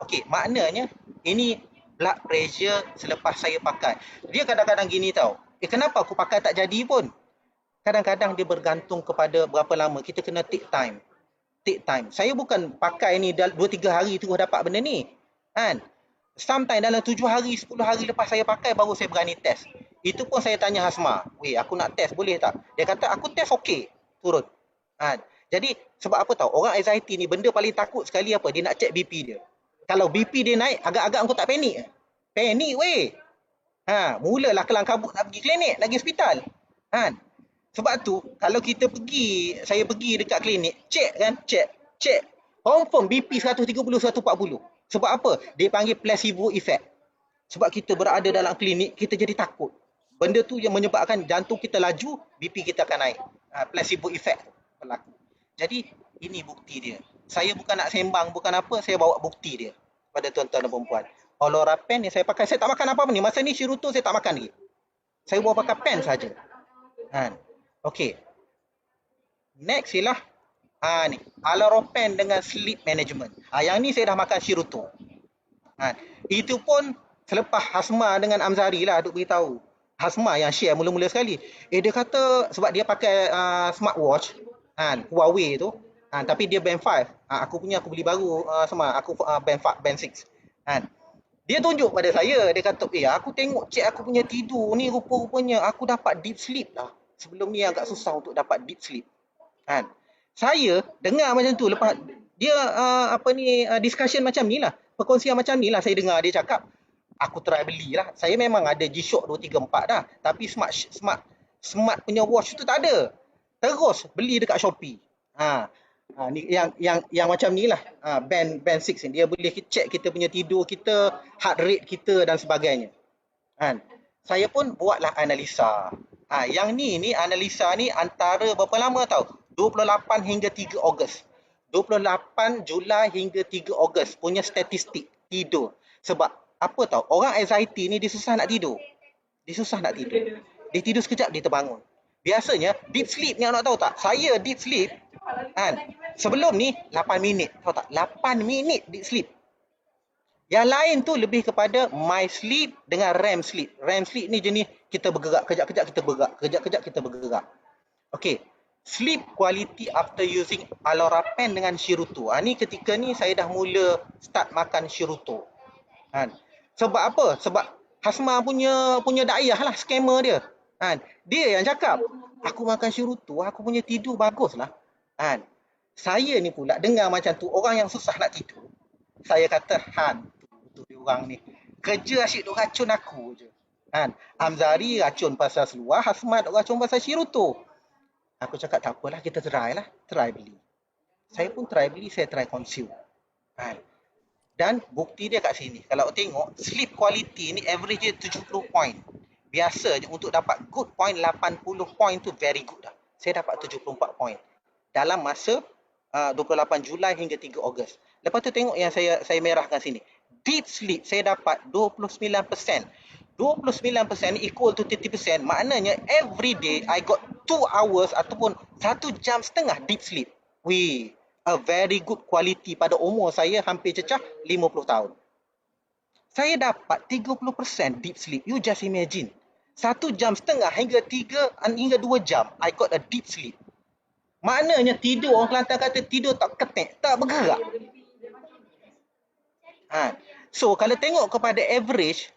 Okey, maknanya, ini blood pressure selepas saya pakai. Dia kadang-kadang gini tau. Kenapa aku pakai tak jadi pun? Kadang-kadang dia bergantung kepada berapa lama. Kita kena take time. Saya bukan pakai ni 2-3 hari terus dapat benda ni. Sometimes dalam 7 hari, 10 hari lepas saya pakai, baru saya berani test. Itu pun saya tanya Hasma, weh aku nak test boleh tak? Dia kata aku test okey, turun. Jadi sebab apa tahu? Orang anxiety ni benda paling takut sekali apa? Dia nak check BP dia. Kalau BP dia naik, agak-agak kau tak panik. Panik weh. Mulalah kelang kabut nak pergi klinik, nak pergi hospital. Sebab tu kalau kita pergi, saya pergi dekat klinik, check. Confirm BP 130 140. Sebab apa? Dia panggil placebo effect. Sebab kita berada dalam klinik, kita jadi takut. Benda tu yang menyebabkan jantung kita laju, BP kita akan naik. Placebo effect berlaku. Jadi ini bukti dia. Saya bukan nak sembang, bukan apa, saya bawa bukti dia pada tuan-tuan dan perempuan. Allorapen yang saya pakai, saya tak makan apa-apa ni. Masa ni Shiruto saya tak makan lagi. Saya bawa pakai pen saja. Okey. Next ialah ni, Allorapen dengan sleep management. Yang ni saya dah makan Shiruto. Itu pun selepas Hasma dengan Amzari lah duk beritahu. Hasma yang share mula-mula sekali. Dia kata sebab dia pakai smartwatch Huawei tu. Tapi dia band 5. Aku beli baru sama. Aku band 5, band 6. Dia tunjuk pada saya, dia kata, aku tengok cek aku punya tidur ni rupa-rupanya aku dapat deep sleep lah. Sebelum ni agak susah untuk dapat deep sleep. Saya dengar macam tu lepas dia discussion macam ni lah, perkongsian macam ni lah saya dengar dia cakap, aku try belilah. Saya memang ada G-Shock 234 dah, tapi smart punya watch tu tak ada. Terus beli dekat Shopee. Ni yang macam ni lah, band 6 ni dia boleh check kita punya tidur kita, heart rate kita dan sebagainya. Saya pun buatlah analisa. Yang ni analisa ni antara berapa lama tau? 28 hingga 3 Ogos. 28 Julai hingga 3 Ogos punya statistik tidur. Sebab apa tau? Orang anxiety ni dia susah nak tidur. Dia tidur sekejap dia terbangun. Biasanya deep sleep ni nak tahu tak? Saya deep sleep sebelum ni 8 minit. Tahu tak? 8 minit deep sleep. Yang lain tu lebih kepada my sleep dengan REM sleep. REM sleep ni jenis kita bergerak, kejap-kejap kita bergerak, kejap-kejap kita bergerak. Okey. Sleep quality after using Allorapen dengan Shiruto. Ni ketika ni saya dah mula start makan Shiruto. Sebab apa? Sebab Hasma punya dayah lah, scammer dia. Dia yang cakap, aku makan Shiruto, aku punya tidur bagus lah. Saya ni pula dengar macam tu, orang yang susah nak tidur. Saya kata, tu dia orang ni. Kerja asyik duk racun aku je. Amzari racun pasal seluar, Hasmat racun pasal Shiruto. Aku cakap tak apalah, kita try lah. Try beli. Saya pun try beli, saya try consume. Dan bukti dia kat sini. Kalau tengok, sleep quality ni average dia 70 point. Biasanya untuk dapat good point, 80 point tu very good dah. Saya dapat 74 point. Dalam masa 28 Julai hingga 3 Ogos. Lepas tu tengok yang saya merahkan sini. Deep sleep saya dapat 29%. 29% equal to 30%. Maknanya every day I got 2 2 hours ataupun 1.5 jam deep sleep. Wih, a very good quality pada umur saya hampir cecah 50 tahun. Saya dapat 30% deep sleep. You just imagine. 1.5 jam hingga 2 jam, I got a deep sleep. Maknanya tidur, orang Kelantan kata tidur tak ketek, tak bergerak. So kalau tengok kepada average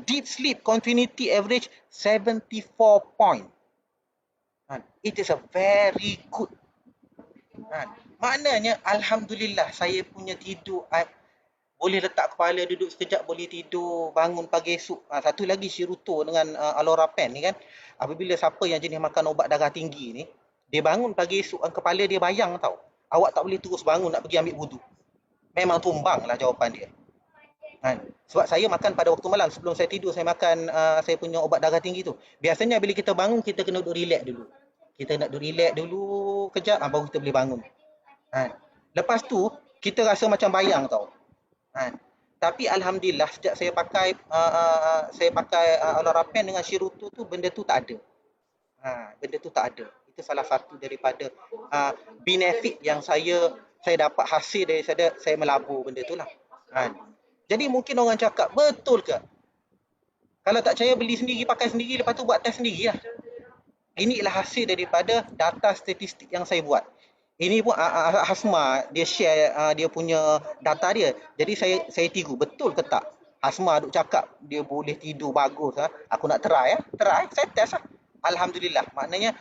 deep sleep continuity average 74 point. It is a very good. Maknanya alhamdulillah saya punya tidur boleh letak kepala duduk sekejap boleh tidur, bangun pagi esok. Satu lagi Shiruto dengan Alorapen ni kan, apabila siapa yang jenis makan ubat darah tinggi ni, dia bangun pagi esok, kepala dia bayang tau. Awak tak boleh terus bangun nak pergi ambil wudu. Memang tumbang lah jawapan dia. Sebab saya makan pada waktu malam, sebelum saya tidur saya makan saya punya ubat darah tinggi tu. Biasanya bila kita bangun kita kena duduk relax dulu. Kita nak duduk relax dulu kejap baru kita boleh bangun. Lepas tu kita rasa macam bayang tau. Tapi alhamdulillah sejak saya pakai Alorapen dengan Shiruto tu, benda tu tak ada. Benda tu tak ada. Itu salah satu daripada benefit yang saya dapat hasil dari saya melabur benda tu lah. Jadi mungkin orang cakap, betul ke? Kalau tak percaya beli sendiri, pakai sendiri, lepas tu buat test sendiri lah. Inilah hasil daripada data statistik yang saya buat. Ini pun Hasma dia share dia punya data dia. Jadi saya tiru, betul ke tak? Hasma duk cakap dia boleh tidur bagus. Aku nak try saya test lah. Alhamdulillah. Maknanya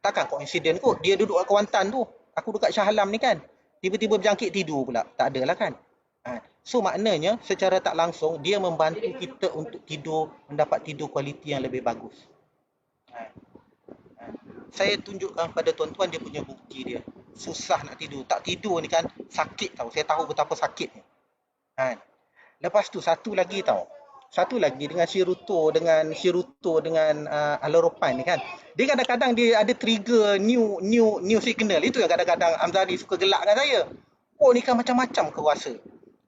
takkan koinsiden kot. Dia duduk kat Kuantan tu, aku dekat Shah Alam ni kan. Tiba-tiba berjangkit tidur pula. Tak adalah kan. So maknanya secara tak langsung dia membantu kita untuk tidur, mendapat tidur kualiti yang lebih bagus. Saya tunjukkan pada tuan-tuan dia punya bukti dia. Susah nak tidur. Tak tidur ni kan sakit tau. Saya tahu betapa sakitnya. Lepas tu satu lagi dengan Shiruto dengan Alorapen ni kan. Dia kadang-kadang dia ada trigger new signal. Itu yang kadang-kadang Amzari suka gelak dengan saya. Oh ni kan macam-macam kau rasa.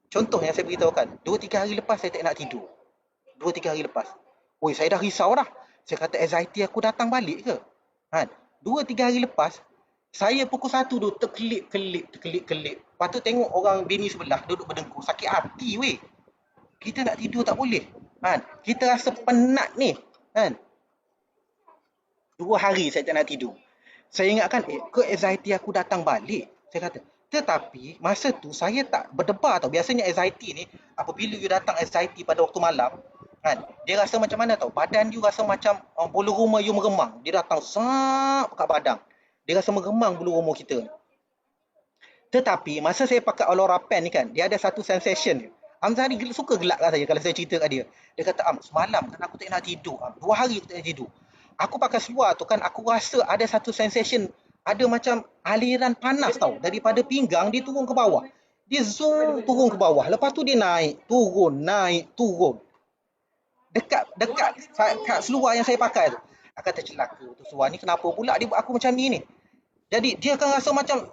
Contohnya saya beritahukan, 2-3 hari lepas saya tak nak tidur. 2-3 hari lepas. Oi, saya dah risau dah. Saya kata anxiety aku datang balik ke? 2-3 hari lepas, saya pukul 1 tu terkelip. Lepas tu tengok orang bini sebelah duduk berdengkur. Sakit hati weh. Kita nak tidur tak boleh. Kita rasa penat ni. 2 hari saya tak nak tidur. Saya ingatkan, ke anxiety aku datang balik? Saya kata, tetapi masa tu saya tak berdebar tau. Biasanya anxiety ni, apabila you datang anxiety pada waktu malam, dia rasa macam mana tau? Badan you rasa macam bulu rumah you meremang. Dia datang sap kat badan. Dia rasa meremang bulu rumah kita. Tetapi masa saya pakai Alorapen ni kan, dia ada satu sensation dia. Amzari suka gelak kat saya kalau saya cerita kat dia. Dia kata, semalam kan aku tak nak tidur. 2 hari aku tak nak tidur. Aku pakai seluar tu kan, aku rasa ada satu sensation, ada macam aliran panas tau. Daripada pinggang dia turun ke bawah. Dia zoom turun ke bawah. Lepas tu dia naik, turun. Dekat seluar yang saya pakai tu. Aku kata celaka tu seluar ni, kenapa pula dia buat aku macam ni. Jadi dia akan rasa macam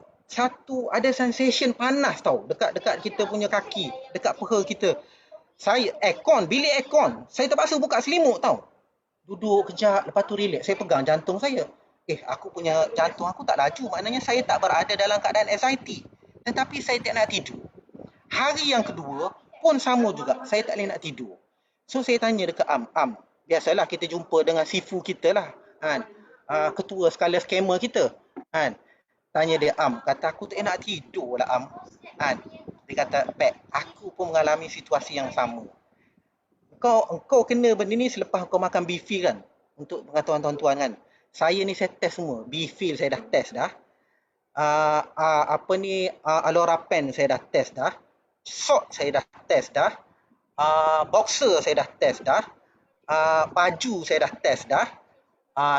ada sensation panas tau dekat kita punya kaki, dekat peha kita. Saya bilik aircon, saya terpaksa buka selimut tau. Duduk kejap, lepas tu relax. Saya pegang jantung saya. Aku punya jantung aku tak laju, maknanya saya tak berada dalam keadaan anxiety. Tetapi saya tak nak tidur. Hari yang kedua pun sama juga, saya tak boleh nak tidur. So saya tanya dekat Am, biasalah kita jumpa dengan sifu kita lah, ketua skala skamer kita. Tanya dia, kata aku tak nak tidur lah Dia kata, Pak, aku pun mengalami situasi yang sama. Engkau kena benda ni selepas kau makan Bifil kan. Untuk pengetahuan tuan-tuan kan, saya ni saya test semua. Bifil saya dah test dah. Alorapen saya dah test dah. Shot saya dah test dah. Boxer saya dah test dah. Baju saya dah test dah.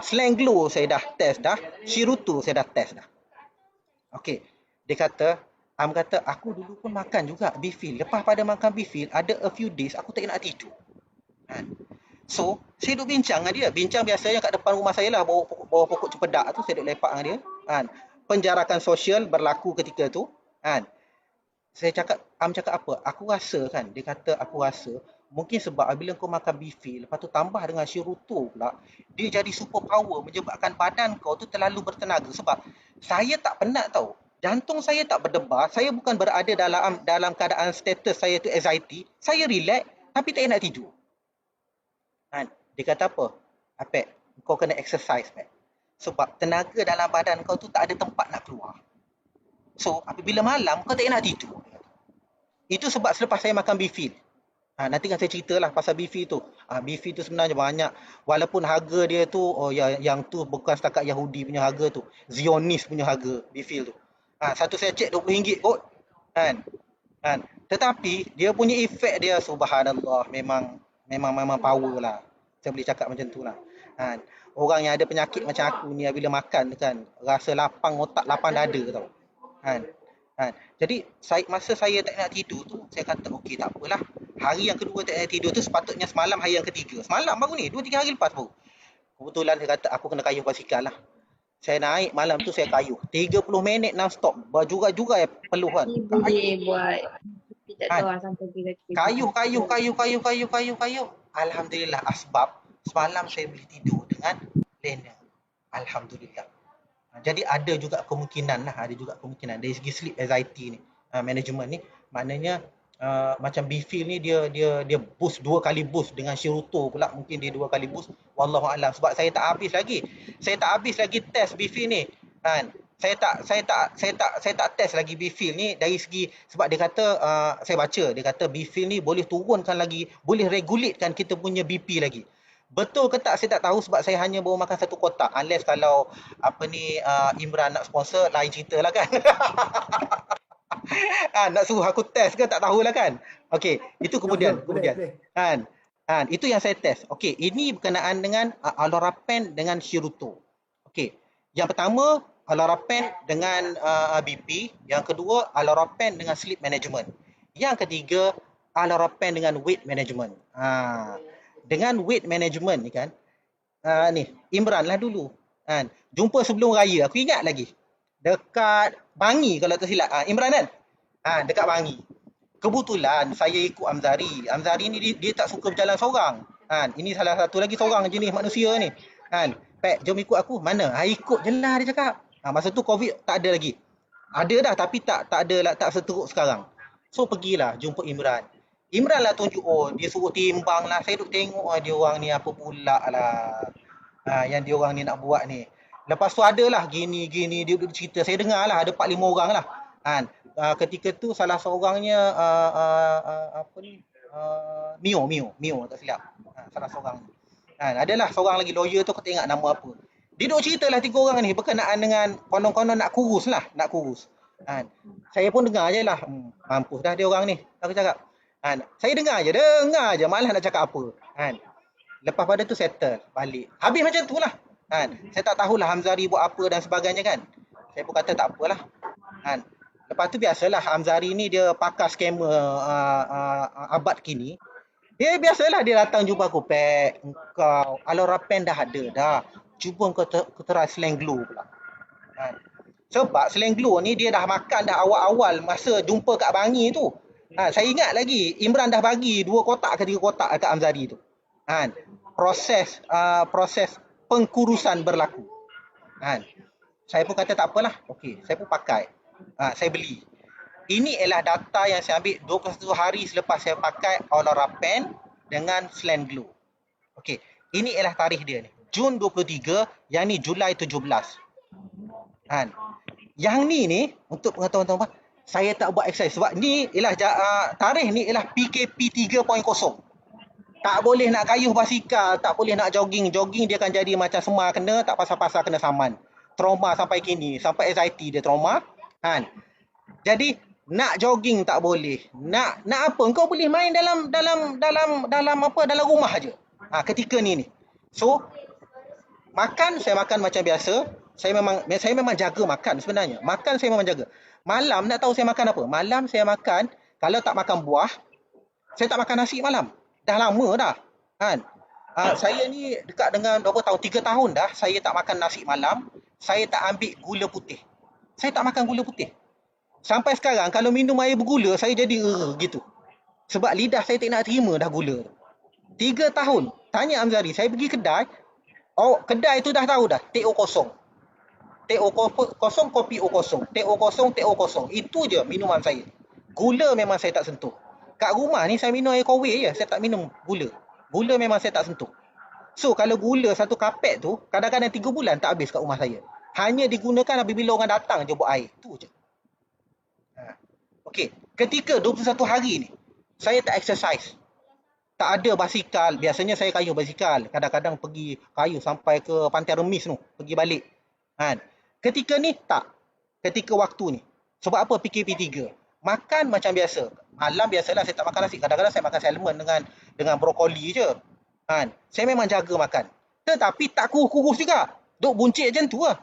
Slanglo saya dah test dah. Shiruto saya dah test dah. Okey. Dia kata, aku dulu pun makan juga Bifil. Lepas pada makan Bifil, ada a few days aku tak nak tidur. So, saya duduk bincang dengan dia. Bincang biasanya kat depan rumah saya lah, bawah pokok cempedak tu, saya duduk lepak dengan dia. Penjarakan sosial berlaku ketika tu. Saya cakap, cakap apa? Aku rasa kan, dia kata aku rasa Mungkin sebab bila kau makan bifi, lepas tu tambah dengan Shiruto pula, dia jadi super power menyebabkan badan kau tu terlalu bertenaga. Sebab saya tak penat tau. Jantung saya tak berdebar, saya bukan berada dalam keadaan status saya tu anxiety, saya relax tapi tak nak tidur. Kan? Dia kata apa? Apek, kau kena exercise, Pek. Sebab tenaga dalam badan kau tu tak ada tempat nak keluar. So, apabila malam kau tak nak tidur. Itu sebab selepas saya makan beef. Nanti kan saya ceritalah pasal beef tu. Beef tu sebenarnya banyak. Walaupun harga dia tu, yang tu bukan setakat Yahudi punya harga tu. Zionis punya harga beef tu. Satu saya cek RM20 kot. Kan? Kan? Tetapi dia punya efek dia subhanallah memang power lah. Saya boleh cakap macam tu lah. Kan? Orang yang ada penyakit macam aku ni bila makan kan rasa lapang otak, lapang dada tau. Kan? Kan? Jadi masa saya tak nak tidur tu saya kata okey tak apalah. Hari yang kedua tak nak tidur tu sepatutnya semalam hari yang ketiga. Semalam baru ni 2-3 hari lepas baru. Kebetulan saya kata aku kena kayuh basikal lah. Saya naik malam tu saya kayuh 30 minit non-stop. Berjuga-juga peluh kan. Boleh buat tak tahu sampai Kayuh. Alhamdulillah asbab semalam saya boleh tidur dengan lena. Alhamdulillah. Jadi ada juga kemungkinan dari segi sleep anxiety ni, management ni, maknanya macam Bifil ni dia boost 2 kali boost dengan Shiruto pula mungkin dia 2 kali boost wallahu alam sebab saya tak habis lagi test Bifil ni kan. Saya tak test lagi Bifil ni dari segi sebab dia kata saya baca dia kata Bifil ni boleh turunkan lagi, boleh regulatekan kita punya BP lagi. Betul ke tak saya tak tahu sebab saya hanya baru makan 1 kotak. Unless kalau Imran nak sponsor lain cerita lah kan. Nak suruh aku test ke tak tahulah kan. Okey, itu kemudian. Kan. Itu yang saya test. Okey, ini berkenaan dengan Allorapen dengan Shiruto. Okey. Yang pertama Allorapen dengan BP, yang kedua Allorapen dengan sleep management. Yang ketiga Allorapen dengan weight management. Dengan weight management ni kan, ni Imran lah dulu kan, jumpa sebelum raya aku ingat lagi dekat Bangi kalau tak silap. Imran kan dekat Bangi. Kebetulan saya ikut Amzari ni dia tak suka berjalan seorang kan. Ini salah satu lagi seorang jenis manusia ni kan. Pek jom ikut aku. Mana? Ikut je lah dia cakap. Masa tu COVID tak ada lagi, ada dah tapi tak ada lah, tak seteruk sekarang. So pergilah jumpa Imran lah tunjuk, dia suruh timbang lah. Saya duk tengok dia orang ni apa pula lah yang dia orang ni nak buat ni. Lepas tu adalah gini dia duk cerita, saya dengar lah ada 4-5 orang lah kan. Ketika tu salah seorangnya Mio tak silap, salah seorang kan. Adalah seorang lagi lawyer tu, aku tak ingat nama apa. Dia duk cerita lah 3 orang ni berkenaan dengan konon-konon nak kurus kan. Saya pun dengar je lah, mampus dah dia orang ni, aku cakap kan. Saya dengar je, malah nak cakap apa kan. Lepas pada tu settle balik, habis macam tu lah kan. Saya tak tahulah Hamzari buat apa dan sebagainya kan. Saya pun kata tak apalah kan. Lepas tu biasalah Hamzari ni dia pakar skamer abad kini. Dia biasalah dia datang jumpa aku, Pek, engkau Allorapen dah ada dah, cuba kau try Slang Glow pula kan. Sebab Slang Glow ni dia dah makan dah awal-awal masa jumpa kat Bangi tu. Saya ingat lagi Imran dah bagi 2 kotak ke 3 kotak kat Amzari tu kan. Proses pengkurusan berlaku kan. Saya pun kata tak apalah, okey, saya pun pakai. Saya beli. Ini ialah data yang saya ambil 21 hari selepas saya pakai Allorapen dengan Slang Glow. Okey, ini ialah tarikh dia ni, Jun 23, yang ni Julai 17 kan. Yang ni untuk pengetahuan tuan-tuan, saya tak buat exercise sebab ni ialah tarikh ni ialah PKP 3.0. Tak boleh nak kayuh basikal, tak boleh nak jogging dia akan jadi macam semar kena, tak pasal-pasal kena saman. Trauma sampai kini, sampai anxiety dia trauma kan. Jadi nak jogging tak boleh. Nak apa? Engkau boleh main dalam rumah aje. Ketika ni. So makan, saya makan macam biasa. Saya memang jaga makan sebenarnya. Makan saya memang jaga. Malam nak tahu saya makan apa? Malam saya makan, kalau tak makan buah, saya tak makan nasi malam. Dah lama dah kan. Saya ni dekat dengan berapa tahun? 3 tahun dah saya tak makan nasi malam. Saya tak ambil gula putih. Saya tak makan gula putih. Sampai sekarang kalau minum air bergula saya jadi gitu. Sebab lidah saya tak nak terima dah gula tu. 3 tahun. Tanya Amzari, saya pergi kedai, kedai tu dah tahu dah, TO kosong. TO kosong, kopi O kosong. TO kosong, TO kosong. Itu je minuman saya. Gula memang saya tak sentuh. Kat rumah ni saya minum air kowe je, saya tak minum gula. Gula memang saya tak sentuh. So kalau gula satu kapet tu, kadang-kadang 3 bulan tak habis kat rumah saya. Hanya digunakan apabila orang datang je buat air. Tu je. Okey, ketika 21 hari ni, saya tak exercise. Tak ada basikal. Biasanya saya kayuh basikal. Kadang-kadang pergi kayuh sampai ke Pantai Remis tu, pergi balik. Kan? Ketika ni tak. Ketika waktu ni. Sebab apa PKP 3? Makan macam biasa. Malam biasalah saya tak makan nasi. Kadang-kadang saya makan salmon dengan brokoli je. Kan? Saya memang jaga makan. Tetapi tak kurus-kurus juga. Duk buncit macam tu lah.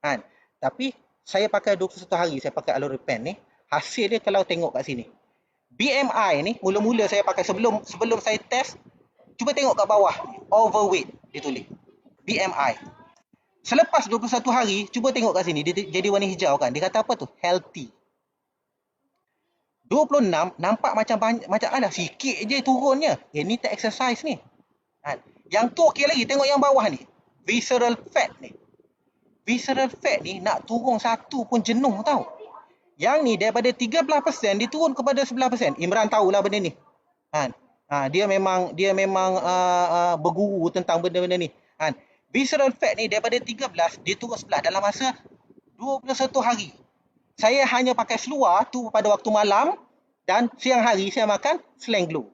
Kan? Tapi saya pakai 21 hari saya pakai Aloripan ni. Hasil dia kalau tengok kat sini. BMI ni mula-mula saya pakai sebelum saya test, cuba tengok kat bawah, overweight dia tulis. BMI. Selepas 21 hari, cuba tengok kat sini, dia jadi warna hijau kan. Dia kata apa tu? Healthy. 26 nampak macam banyak, macam alah sikit je turunnya. Ni tak exercise ni. Yang tu okey lagi, tengok yang bawah ni. Visceral fat ni. Visceral fat ni nak turun satu pun jenuh tau. Yang ni daripada 13% dia turun kepada 11%. Imran tahulah benda ni. Dia memang berguru tentang benda-benda ni. Visceral fat ni daripada 13 dia turun 11 dalam masa 21 hari. Saya hanya pakai seluar tu pada waktu malam dan siang hari saya makan Slanglo.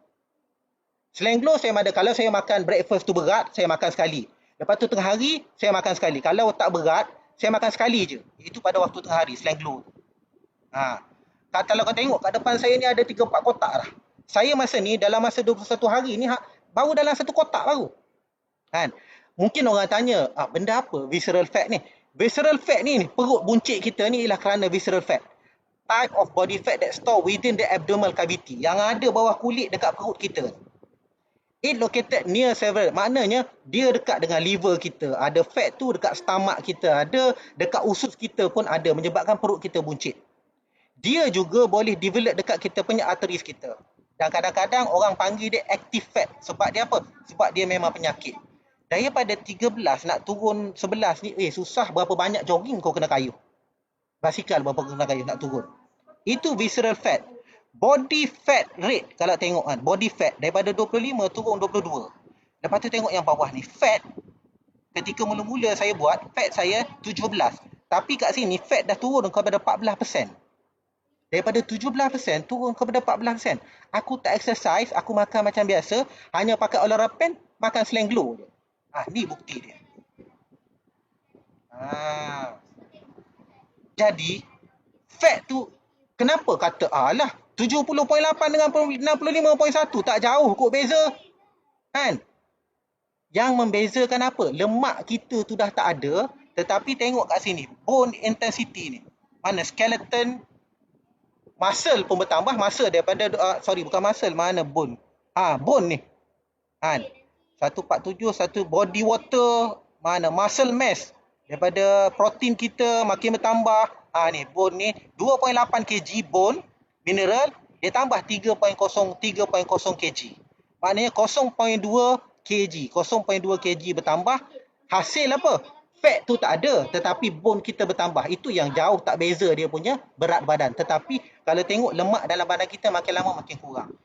Slanglo saya ada, kalau saya makan breakfast tu berat, saya makan sekali. Lepas tu tengah hari saya makan sekali. Kalau tak berat, saya makan sekali je. Itu pada waktu tengah hari Slanglo. Kalau kau tengok kat depan saya ni ada 3-4 kotak dah. Saya masa ni dalam masa 21 hari ni baru dalam satu kotak baru. Mungkin orang tanya, benda apa visceral fat ni? Visceral fat ni perut buncit kita ni ialah kerana visceral fat. Type of body fat that store within the abdominal cavity. Yang ada bawah kulit dekat perut kita. It located near several. Maknanya dia dekat dengan liver kita. Ada fat tu dekat stomach kita. Ada dekat usus kita pun ada, menyebabkan perut kita buncit. Dia juga boleh develop dekat kita punya arteries kita. Dan kadang-kadang orang panggil dia active fat. Sebab dia apa? Sebab dia memang penyakit. Daripada 13 nak turun 11 ni, susah berapa banyak jogging kau kena kayuh. Basikal berapa kena kayuh nak turun. Itu visceral fat. Body fat rate kalau tengok kan. Body fat daripada 25 turun 22. Lepas tu tengok yang bawah ni. Fat, ketika mula-mula saya buat, fat saya 17. Tapi kat sini fat dah turun kepada 14%. Daripada 17% turun kepada 14%. Aku tak exercise, aku makan macam biasa, hanya pakai Olarapen, makan Slanglo je. Ni bukti dia. Jadi, fat tu, kenapa kata, alah, 70.8 dengan 65.1, tak jauh kot beza. Kan? Yang membezakan apa? Lemak kita tu dah tak ada, tetapi tengok kat sini, bone intensity ni. Mana skeleton, muscle pun bertambah. Muscle daripada bukan muscle, mana bone. Bone ni. 147, satu body water, mana muscle mass. Daripada protein kita makin bertambah. Ni bone ni 2.8 kg bone mineral, dia tambah 3.0 kg. Maknanya 0.2 kg. 0.2 kg bertambah. Hasil apa? Fat tu tak ada, tetapi bone kita bertambah. Itu yang jauh tak beza dia punya berat badan. Tetapi kalau tengok lemak dalam badan kita makin lama makin kurang.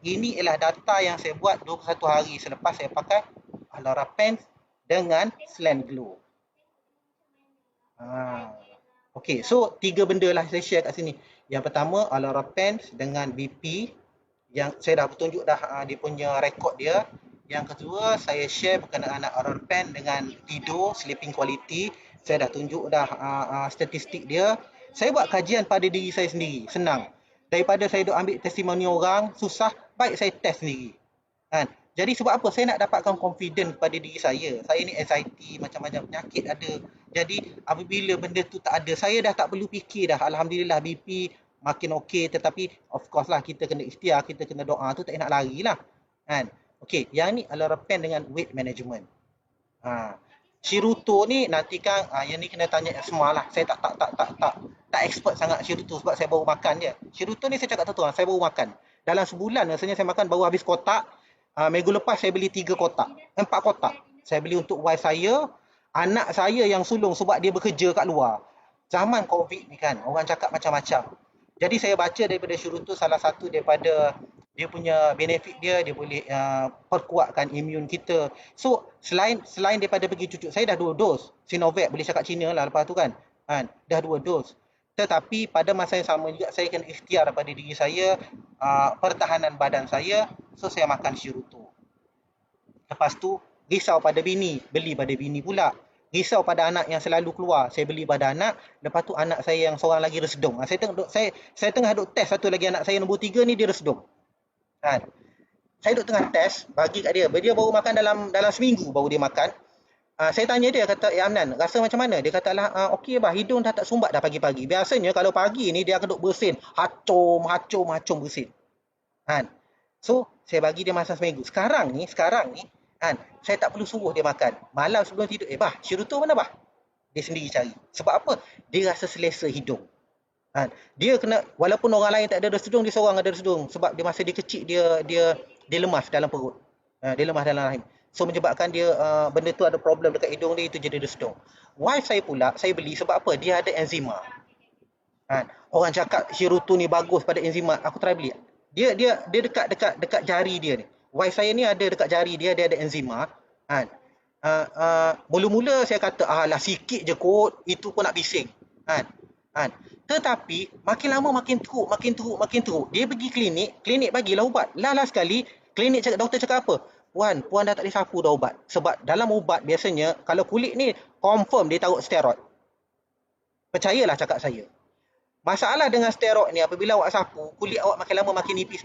Ini ialah data yang saya buat 21 hari selepas saya pakai Alarapen dengan Slanglo. Okey, so 3 benda lah saya share kat sini. Yang pertama Alarapen dengan BP, yang saya dah tunjuk dah dia punya rekod dia. Yang kedua, saya share berkenaan Alarapen dengan tidur, sleeping quality. Saya dah tunjuk dah statistik dia. Saya buat kajian pada diri saya sendiri, senang. Daripada saya duk ambil testimoni orang, susah, baik saya test sendiri. Jadi sebab apa? Saya nak dapatkan confident pada diri saya. Saya ni anxiety, macam-macam penyakit ada. Jadi apabila benda tu tak ada, saya dah tak perlu fikir dah. Alhamdulillah BP makin okey. Tetapi of course lah kita kena ikhtiar, kita kena doa tu, tak nak lari lah. Okey, yang ni Alarapen dengan weight management. Shiruto ni nanti kan yang ni kena tanya semua lah. Saya tak expert sangat Shiruto sebab saya baru makan je. Shiruto ni saya cakap tu saya baru makan. Dalam sebulan rasanya saya makan baru habis kotak. Minggu lepas saya beli 3 kotak, 4 kotak. Saya beli untuk wife saya, anak saya yang sulung sebab dia bekerja kat luar. Zaman COVID ni kan, orang cakap macam-macam. Jadi saya baca daripada Syurutu, salah satu daripada dia punya benefit dia, dia boleh perkuatkan imun kita. So selain daripada pergi cucuk, saya dah 2 dos Sinovac, boleh cakap Cina lah lepas tu kan. Dah 2 dos. Tetapi pada masa yang sama juga saya kena ikhtiar pada diri saya, pertahanan badan saya, so saya makan Syurutu. Lepas tu risau pada bini, beli pada bini pula. Risau pada anak yang selalu keluar, saya beli pada anak. Lepas tu anak saya yang seorang lagi resedung. Saya tengah duk test satu lagi anak saya nombor 3 ni, dia resedung. Saya duk tengah test, bagi kat dia. Dia baru makan dalam seminggu baru dia makan. Saya tanya dia, kata, Amnan, rasa macam mana? Dia kata lah, okey bah, hidung dah tak sumbat dah pagi-pagi. Biasanya kalau pagi ni dia akan duk bersin, hacum bersin. So, saya bagi dia masa seminggu. Sekarang ni, saya tak perlu suruh dia makan. Malam sebelum tidur, bah, Syurutu mana bah? Dia sendiri cari. Sebab apa? Dia rasa selesa hidung. Dia kena, walaupun orang lain tak ada resedung, dia seorang ada resedung. Sebab dia masa dia kecil, dia lemas dalam perut. Dia lemas dalam rahim. So menyebabkan dia benda tu ada problem dekat hidung dia, itu jadi resedung. Wife saya pula, saya beli sebab apa? Dia ada enzima. Orang cakap Syurutu ni bagus pada enzima. Aku try beli. Dia dekat jari dia ni. Wife saya ni ada dekat jari dia ada enzima. Mula-mula saya kata, lah sikit je kot, itu pun nak bising. Tetapi makin lama makin teruk. Dia pergi klinik bagilah ubat. Last sekali klinik doktor cakap apa? Puan dah tak boleh sapu dah ubat. Sebab dalam ubat biasanya kalau kulit ni confirm dia taruh steroid. Percayalah cakap saya. Masalah dengan steroid ni, apabila awak sapu, kulit awak makin lama makin nipis.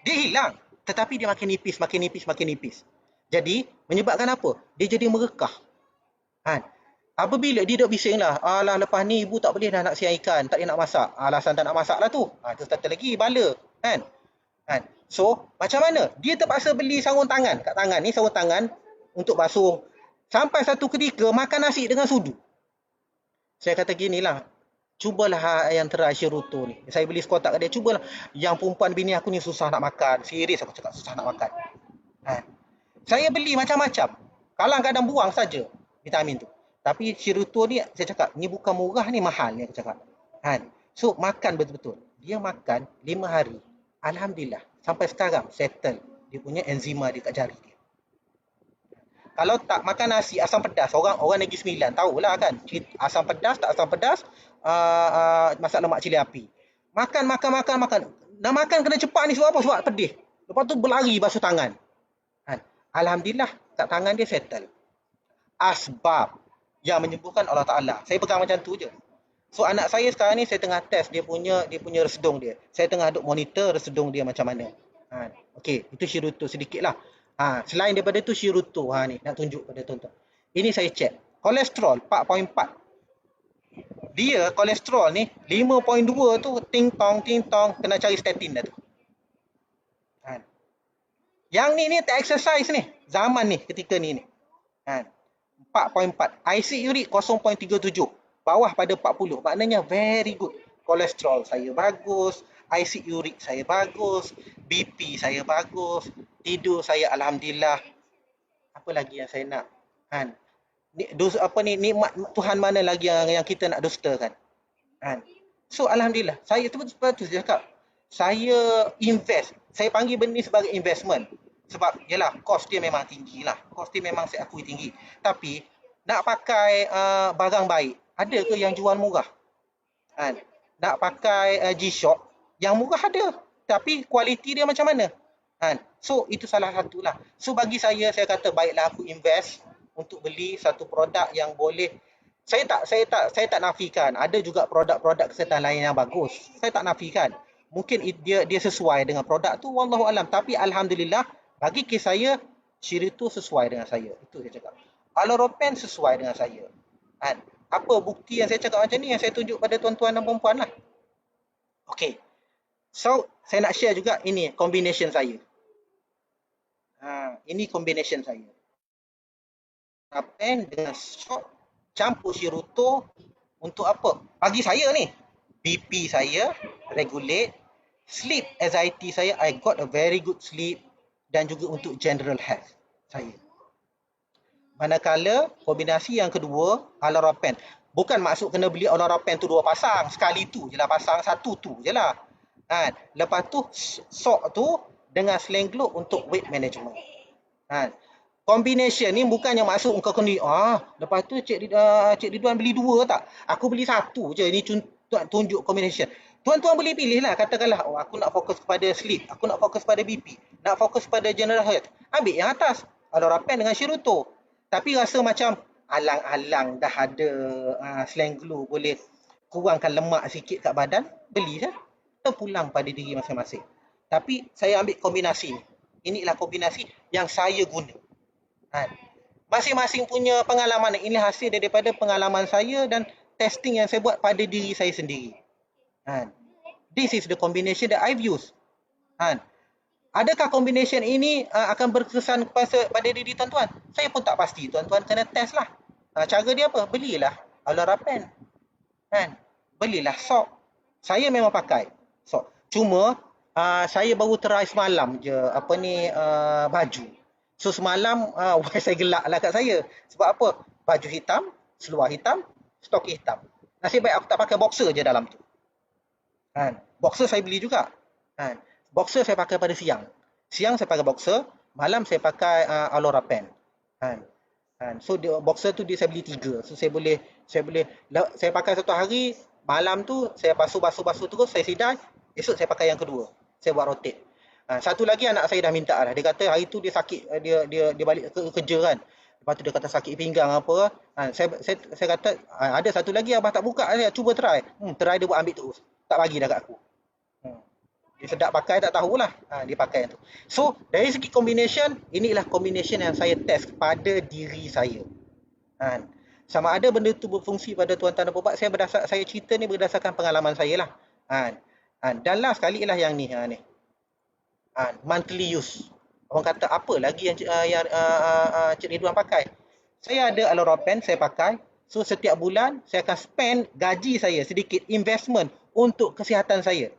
Dia hilang, tetapi dia makin nipis. Jadi menyebabkan apa? Dia jadi merekah. Apabila dia dok bising lah, alah lepas ni ibu tak boleh dah nak siang ikan, tak boleh nak masak. Alasan tak nak masak lah tu. Tu satu lagi bala. So macam mana? Dia terpaksa beli sarung tangan. Kat tangan ni sarung tangan untuk basuh. Sampai satu ketika makan nasi dengan sudu. Saya kata ginilah, cubalah yang try Syurutu ni. Saya beli sekotak kat dia, cubalah. Yang perempuan bini aku ni susah nak makan. Serius aku cakap, susah nak makan. Saya beli macam-macam. Kadang-kadang buang saja vitamin tu. Tapi Syurutu ni, saya cakap, ni bukan murah ni, mahal ni aku cakap. So, makan betul-betul. Dia makan 5 hari. Alhamdulillah. Sampai sekarang, settle. Dia punya enzima dekat jari dia. Kalau tak makan nasi asam pedas, orang Negeri Sembilan tahulah kan. Asam pedas, tak asam pedas, masak lemak cili api. Makan. Nak makan kena cepat ni sebab apa? Sebab pedih. Lepas tu berlari basuh tangan. Alhamdulillah, kat tangan dia settle. Asbab yang menyembuhkan Allah Ta'ala. Saya pegang macam tu je. So anak saya sekarang ni saya tengah test dia punya resedung dia. Saya tengah duk monitor resedung dia macam mana. Okey, itu Syurutu sedikit lah. Selain daripada tu Syurutu, ni nak tunjuk pada tuan-tuan. Ini saya cek. Kolesterol 4.4. Dia kolesterol ni 5.2 tu ting tong kena cari statin dah tu. Yang ni tak exercise ni. Zaman ni ketika ni. 4.4. IC uric 0.37. Bawah pada 40. Maknanya very good. Kolesterol saya bagus, IC uric saya bagus, BP saya bagus, tidur saya alhamdulillah. Apa lagi yang saya nak? Nikmat Tuhan mana lagi yang kita nak dustakan? So alhamdulillah, saya tu saya cakap, saya invest. Saya panggil benda ni sebagai investment. Sebab yalah, kos dia memang tinggi lah. Kos dia memang saya akui tinggi. Tapi nak pakai barang baik, ada ke yang jual murah? Nak pakai G-Shock, yang murah ada. Tapi kualiti dia macam mana? So itu salah satulah. So bagi saya kata baiklah aku invest untuk beli satu produk yang boleh. Saya tak nafikan. Ada juga produk-produk kesihatan lain yang bagus. Saya tak nafikan. Mungkin dia sesuai dengan produk tu, wallahu alam. Tapi alhamdulillah, bagi kes saya, Syurutu sesuai dengan saya. Itu saya cakap. Aloropen sesuai dengan saya. Apa bukti yang saya cakap macam ni, yang saya tunjuk pada tuan-tuan dan puan-puan lah. Okay. So, saya nak share juga ini combination saya. Ini combination saya. Aloropen dengan shock, campur Syurutu untuk apa? Bagi saya ni, BP saya regulate, sleep anxiety saya, I got a very good sleep, dan juga untuk general health saya. Manakala kombinasi yang kedua, Allorapen. Bukan maksud kena beli Allorapen tu 2 pasang, sekali tu je lah pasang, satu tu je lah. Kan? Lepas tu sok tu dengan Slanglo untuk weight management. Kan? Combination ni bukannya maksud kau kena lepas tu Cik Ridwan beli 2 tak? Aku beli 1 je. Ni tunjuk combination. Tuan-tuan boleh pilih lah. Katakanlah aku nak fokus kepada sleep, aku nak fokus pada BP, nak fokus pada general health. Ambil yang atas, Allorapen dengan Shiruto. Tapi rasa macam alang-alang dah ada Slanglo boleh kurangkan lemak sikit kat badan, beli dah. Terpulang pada diri masing-masing. Tapi saya ambil kombinasi ni. Inilah kombinasi yang saya guna. Masing-masing punya pengalaman. Ini hasil daripada pengalaman saya dan testing yang saya buat pada diri saya sendiri. This is the combination that I've used. Adakah combination ini akan berkesan pada diri tuan-tuan? Saya pun tak pasti. Tuan-tuan kena test lah. Cara dia apa? Belilah Allorapen. Belilah sok. Saya memang pakai sok. Cuma saya baru try semalam je baju. So semalam saya gelak lah kat saya. Sebab apa? Baju hitam, seluar hitam, stoking hitam. Nasib baik aku tak pakai boxer je dalam tu. Boxer saya beli juga. Boxer saya pakai pada siang. Siang saya pakai boxer, malam saya pakai Allorapen. So boxer tu saya beli 3. So saya pakai satu hari, malam tu saya basuh terus, saya sidai, esok saya pakai yang kedua. Saya buat rotate. Satu lagi anak saya dah minta lah. Dia kata hari tu dia sakit, dia balik kerja kan. Lepas tu dia kata sakit pinggang apa. Saya kata ada satu lagi abah tak buka, cuba try. Try dia buat ambil terus. Tak bagi dah kat aku. Dia sedap pakai tak tahulah. Dia pakai yang tu. So dari segi combination, inilah combination yang saya test pada diri saya. Sama ada benda tu berfungsi pada tuan-tuan dan puan, saya cerita ni berdasarkan pengalaman saya lah. Dan last sekali lah yang ni. Monthly use. Orang kata apa lagi yang Cik Ridwan pakai? Saya ada Allorapen saya pakai. So setiap bulan saya akan spend gaji saya sedikit investment untuk kesihatan saya.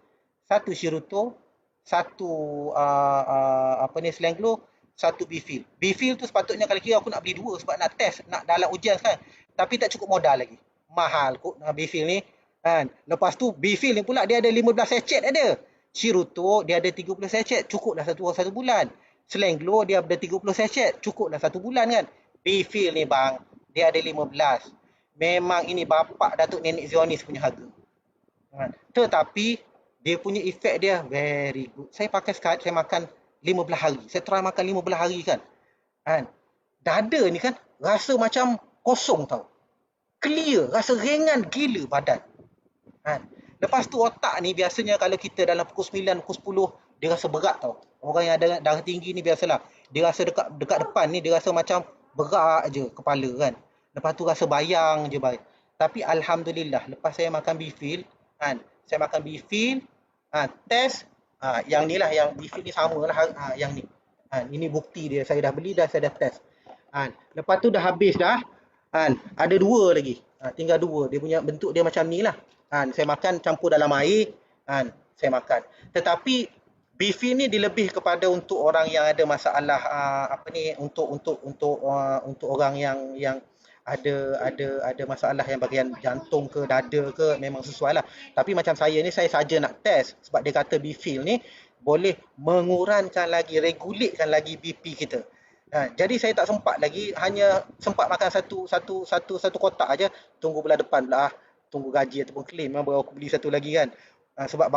Satu Shiruto, satu Slanglo, satu Bifil. Bifil tu sepatutnya kalau kira aku nak beli 2 sebab nak test, nak dalam ujian sekarang. Tapi tak cukup modal lagi. Mahal kot Bifil ni. Lepas tu Bifil ni pula dia ada 15 sachet ada. Shiruto dia ada 30 sachet, cukuplah satu bulan. Slanglo dia ada 30 sachet, cukuplah 1 bulan kan. Bifil ni bang, dia ada 15. Memang ini bapak Datuk Nenek Zionis punya harga. Tetapi dia punya efek dia very good. Saya pakai sekali, saya makan 15 hari. Saya try makan 15 hari kan. Dada ni kan rasa macam kosong tau. Clear, rasa ringan gila badan. Lepas tu otak ni biasanya kalau kita dalam pukul 9, pukul 10, dia rasa berat tau. Orang yang ada darah tinggi ni biasalah. Dia rasa dekat depan ni, dia rasa macam berat je kepala kan. Lepas tu rasa bayang je baik. Tapi Alhamdulillah, lepas saya makan Bifil, saya makan Bifil, test, yang ni lah, yang Bifil ni sama lah, yang ni. Ini bukti dia, saya dah beli dah, saya dah test. Lepas tu dah habis dah, ada 2 lagi. Tinggal 2, dia punya bentuk dia macam ni lah. Saya makan campur dalam air, saya makan. Tetapi Bifil ni dia lebih kepada untuk orang yang ada masalah untuk orang yang ada masalah yang bahagian jantung ke dada ke, memang sesuai lah. Tapi macam saya ni, saya saja nak test sebab dia kata Bifil ni boleh mengurangkan lagi, regulatekan lagi BP kita. Jadi saya tak sempat lagi, hanya sempat makan satu kotak aja. Tunggu bulan depan pula tunggu gaji ataupun claim baru aku beli satu lagi kan. Sebab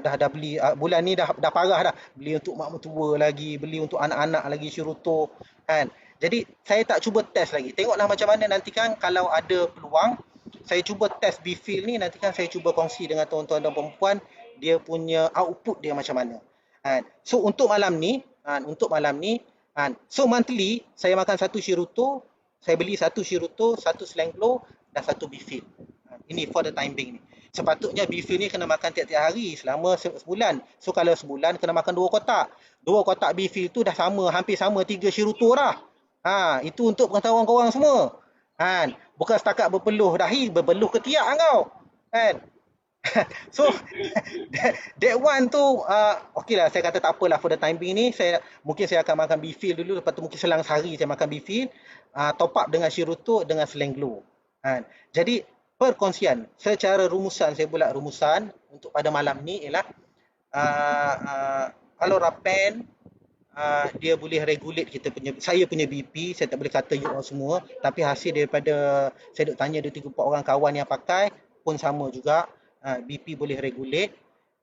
dah beli bulan ni dah parah dah. Beli untuk mak mertua lagi, beli untuk anak-anak lagi Shiruto kan. Jadi saya tak cuba test lagi. Tengoklah macam mana nanti kan, kalau ada peluang saya cuba test Bifil ni, nanti kan saya cuba kongsi dengan tuan-tuan dan puan-puan dia punya output dia macam mana. So untuk malam ni, so monthly saya makan satu Shiruto, saya beli satu Shiruto, satu Slanglo dan satu Bifil. Ini for the time being ni. Sepatutnya Bifil ni kena makan tiap-tiap hari selama sebulan. So kalau sebulan kena makan 2 kotak. 2 kotak Bifil tu dah sama, hampir sama 3 Shiruto dah. Itu untuk pengetahuan korang semua. Bukan setakat berpeluh dahi, berpeluh ketiak kau. Kan? So that one tu okey lah, saya kata tak apalah for the time being ni, mungkin saya akan makan bifil dulu, lepas tu mungkin selang sehari saya makan bifil, top up dengan Shiruto dengan Selanglo. Jadi perkongsian secara rumusan, saya buat rumusan untuk pada malam ni ialah Allorapen dia boleh regulate saya punya BP. Saya tak boleh kata you all semua, tapi hasil daripada saya duk tanya 2-3-4 orang kawan yang pakai pun sama juga. BP boleh regulate.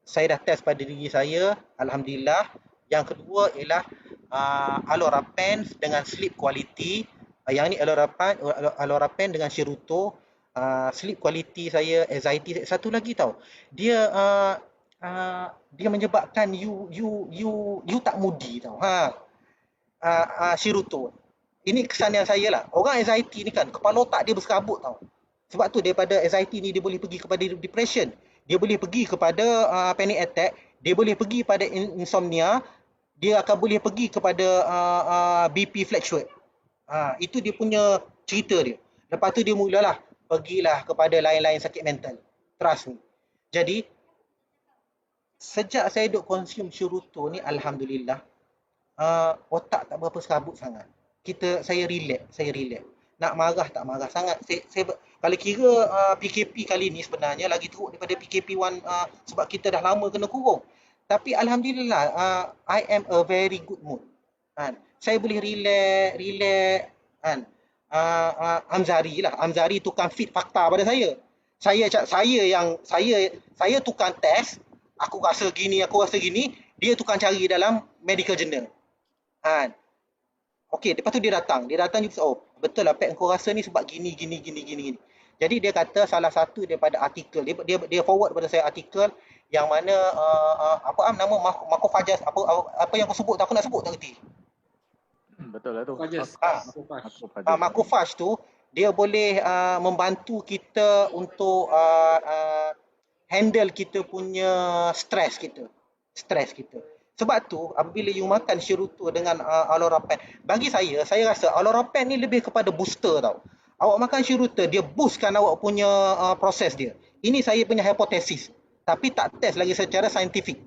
Saya dah test pada diri saya, alhamdulillah. Yang kedua ialah Allorapen dengan sleep quality. Yang ni Allorapen dengan Shiruto. Sleep quality saya, anxiety. Satu lagi tau, dia dia menyebabkan you tak moody tau. Shiruto. Ini kesan yang saya lah. Orang anxiety ni kan, kepala otak dia berserabut tau. Sebab tu daripada anxiety ni dia boleh pergi kepada depression. Dia boleh pergi kepada panic attack. Dia boleh pergi pada insomnia. Dia akan boleh pergi kepada BP fluctuate. Itu dia punya cerita dia. Lepas tu dia mulalah pergilah kepada lain-lain sakit mental. Trust me. Jadi sejak saya duk consume Shiruto ni, alhamdulillah, otak tak berapa serabut sangat. Saya relax. Nak marah tak marah sangat. Kalau kira PKP kali ni sebenarnya lagi teruk daripada PKP 1 sebab kita dah lama kena kurung. Tapi alhamdulillah, I am a very good mood. Saya boleh relax. Amzari tukang fit fakta pada saya. Saya tukang test. Aku rasa gini. Dia tukang cari dalam medical journal. Okey, lepas tu dia datang juga, oh betul lah Pat, kau rasa ni sebab gini. Jadi dia kata salah satu daripada artikel, dia forward kepada saya artikel yang mana nama macrophages, apa yang aku sebut, aku nak sebut tak kerti. Betul lah tu. Macrophage tu dia boleh membantu kita untuk handle kita punya stres kita. Sebab tu apabila you makan Shiruto dengan Allorapen, bagi saya rasa Allorapen ni lebih kepada booster tau. Awak makan Shiruto, dia boostkan awak punya proses dia. Ini saya punya hipotesis, tapi tak test lagi secara saintifik.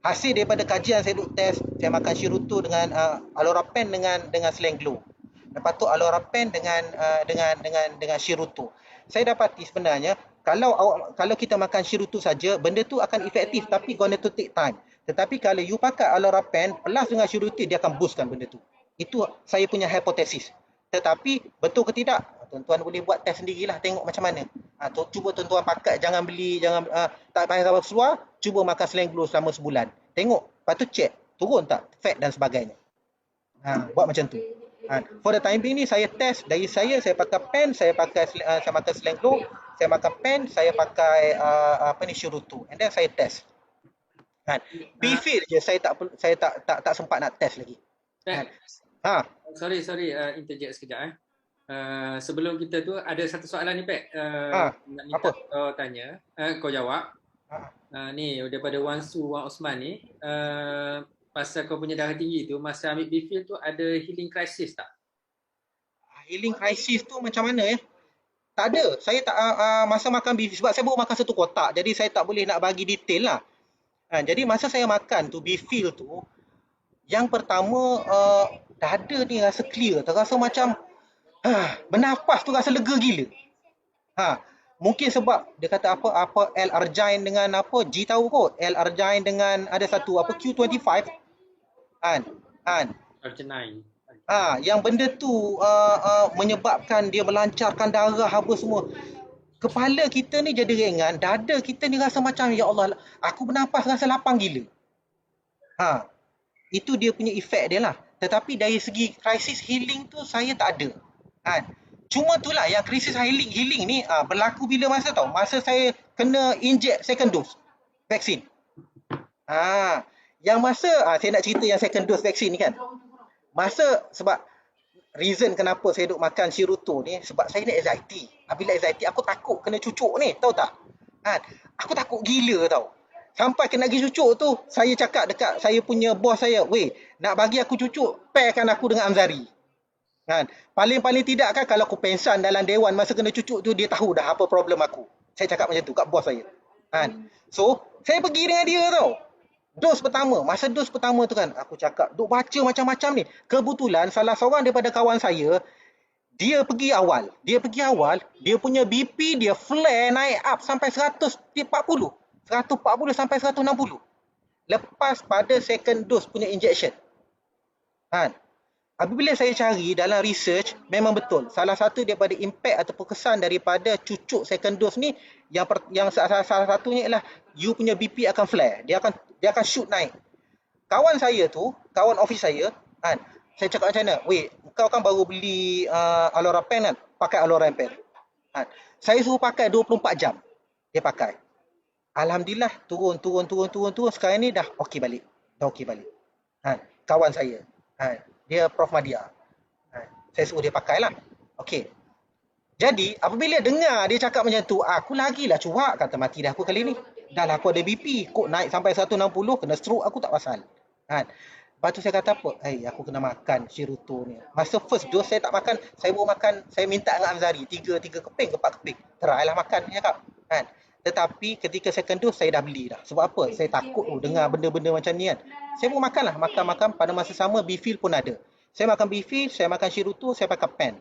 Hasil daripada kajian saya duk test, saya makan Shiruto dengan Allorapen dengan Selanglo. Lepas tu Allorapen dengan Shiruto. Saya dapati sebenarnya kalau kita makan Shiruto saja, benda tu akan efektif, tapi gonna to take time. Tetapi kalau you pakai Allorapen plus dengan Shiruto, dia akan boostkan benda tu. Itu saya punya hipotesis. Tetapi betul ke tidak, tuan-tuan boleh buat test sendirilah, tengok macam mana. Cuba tuan-tuan pakai, jangan beli, tak payah sabar keluar, cuba makan Selanglo selama sebulan. Tengok, lepas tu check, turun tak fat dan sebagainya. Buat macam tu. For the time being ni saya test, dari saya pakai pen, saya makan Selanglo, saya makan pen, saya pakai Shiruto, and then saya test. Bifil je saya tak sempat nak test lagi. Sorry, interject sekejap. Sebelum kita tu ada satu soalan ni Pat. Nak minta kau tanya, kau jawab. Ni daripada Wan Osman ni, pasal kau punya darah tinggi tu, masa ambil Bifil tu ada healing crisis tak? Healing crisis tu macam mana ya? Tak ada. Saya tak masa makan Bifil, sebab saya baru makan satu kotak, jadi saya tak boleh nak bagi detail lah. Jadi masa saya makan tu Bifil tu, yang pertama dada ni rasa clear, terasa macam bernafas tu rasa lega gila. Mungkin sebab dia kata apa L-argine dengan G tahu kot, L-argine dengan ada satu Q25 Arginine. Yang benda tu menyebabkan dia melancarkan darah apa semua. Kepala kita ni jadi ringan, dada kita ni rasa macam ya Allah, aku bernafas rasa lapang gila. Itu dia punya efek dia lah. Tetapi dari segi crisis healing tu saya tak ada. Cuma itulah yang krisis healing ni berlaku bila masa tau. Masa saya kena inject second dose vaksin. Yang masa saya nak cerita yang second dose vaksin ni kan. Sebab reason kenapa saya duk makan Shiruto ni, sebab saya ni anxiety. Bila anxiety aku takut kena cucuk ni, tahu tak? Aku takut gila tau. Sampai kena pergi cucuk tu, saya cakap dekat saya punya bos saya, weh, nak bagi aku cucuk, pairkan aku dengan Amzari. Paling tidak kan kalau aku pensan dalam dewan masa kena cucuk tu, dia tahu dah apa problem aku. Saya cakap macam tu kat bos saya. Kan? So, saya pergi dengan dia tau. Dos pertama, masa dos pertama tu kan, aku cakap, duk baca macam-macam ni. Kebetulan salah seorang daripada kawan saya, dia pergi awal. Dia punya BP dia flare naik up sampai 140. 140 sampai 160. Lepas pada second dose punya injection. Kan? Apabila saya cari dalam research, memang betul. Salah satu daripada impact ataupun kesan daripada cucuk second dose ni, yang salah satunya ialah you punya BP akan flare. Dia akan shoot naik. Kawan saya tu, kawan office saya, kan, saya cakap macam mana? Weh, kau kan baru beli Alora Pen kan? Pakai Alora Pen. Kan? Saya suruh pakai 24 jam. Dia pakai. Alhamdulillah, turun. Sekarang ni dah okey balik. Kan? Kawan saya. Kan? Dia Prof Madia. Saya suruh dia pakai lah. Okey. Jadi, apabila dengar dia cakap macam tu, aku lagilah cuak, kata mati dah aku kali ni. Dah lah aku ada BP, kok naik sampai 160, kena stroke aku tak pasal. Kan? Lepas tu saya kata apa? Aku kena makan Shiruto ni. Masa first dose saya tak makan, saya baru makan, saya minta dengan Amzari, 3 keping ke 4 keping. Try lah makan, dia cakap. Kan? Tetapi ketika second dose saya dah beli dah. Sebab apa? Saya takut dengar benda-benda macam ni kan. Saya pun makan lah. Makan. Pada masa sama Bifil pun ada. Saya makan Bifil, saya makan Shiruto, saya pakai pen.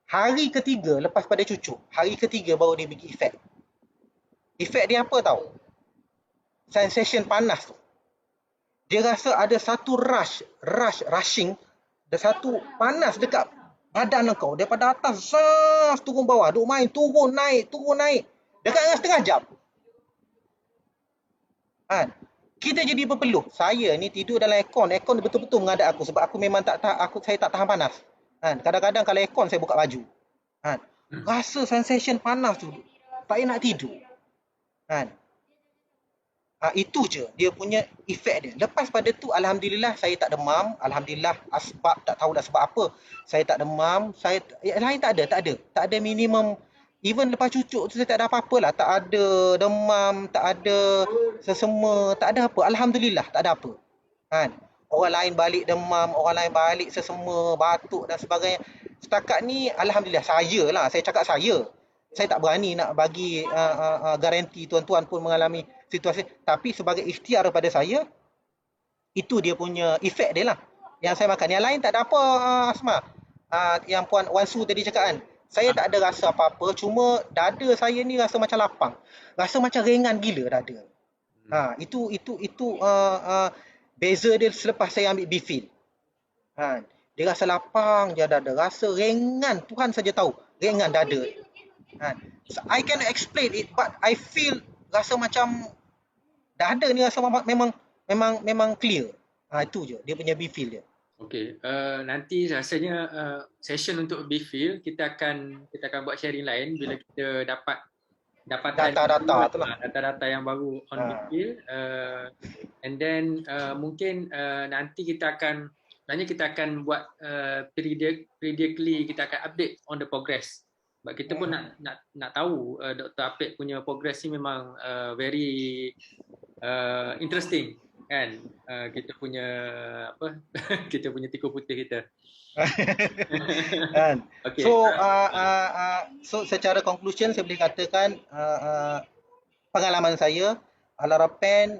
Hari ketiga lepas pada cucuk, hari ketiga baru dia bagi efek. Efek dia apa tahu? Sensation panas tu. Dia rasa ada satu rushing, ada satu panas dekat badan kau. Daripada atas, turun bawah. Duk main, turun naik. Dekat dengan setengah jam. Kan? Kita jadi berpeluh. Saya ni tidur dalam aircon. Aircon betul-betul mengadap aku. Sebab aku memang saya tak tahan panas. Kan? Kadang-kadang kalau aircon saya buka baju. Kan? Rasa sensation panas tu. Tak nak tidur. Kan? Itu je dia punya efek dia. Lepas pada tu alhamdulillah saya tak demam. Alhamdulillah sebab tak tahu dah sebab apa. Saya tak demam. Lain tak ada minimum. Even lepas cucuk tu saya tak ada apa-apa lah. Tak ada demam, tak ada sesema, tak ada apa. Alhamdulillah tak ada apa. Kan? Orang lain balik demam, orang lain balik sesema, batuk dan sebagainya. Setakat ni alhamdulillah saya cakap saya tak berani nak bagi garanti tuan-tuan pun mengalami situasi. Tapi sebagai ikhtiar daripada saya, itu dia punya efek dia lah. Yang saya makan. Yang lain tak ada apa, Asma. Yang Puan Wan Su tadi cakap kan. Saya tak ada rasa apa-apa. Cuma dada saya ni rasa macam lapang. Rasa macam ringan gila dada. Itu beza dia selepas saya ambil Bifil. Dia rasa lapang je dada. Rasa ringan. Tuhan saja tahu. Ringan dada. So, I can explain it, but I feel rasa macam dada ni rasa memang clear. Itu je dia punya Bifil dia. Okey, nanti rasanya session untuk Bifil kita akan buat sharing lain bila kita dapat data-data yang baru on Bifil, and then mungkin nanti kita akan buat periodically kita akan update on the progress. Sebab kita pun nak tahu Dr. Apek punya progress ni memang very interesting. Kan, kita punya kita punya tikus putih kita. Kan? Okay. So secara conclusion saya boleh katakan pengalaman saya Alora Pen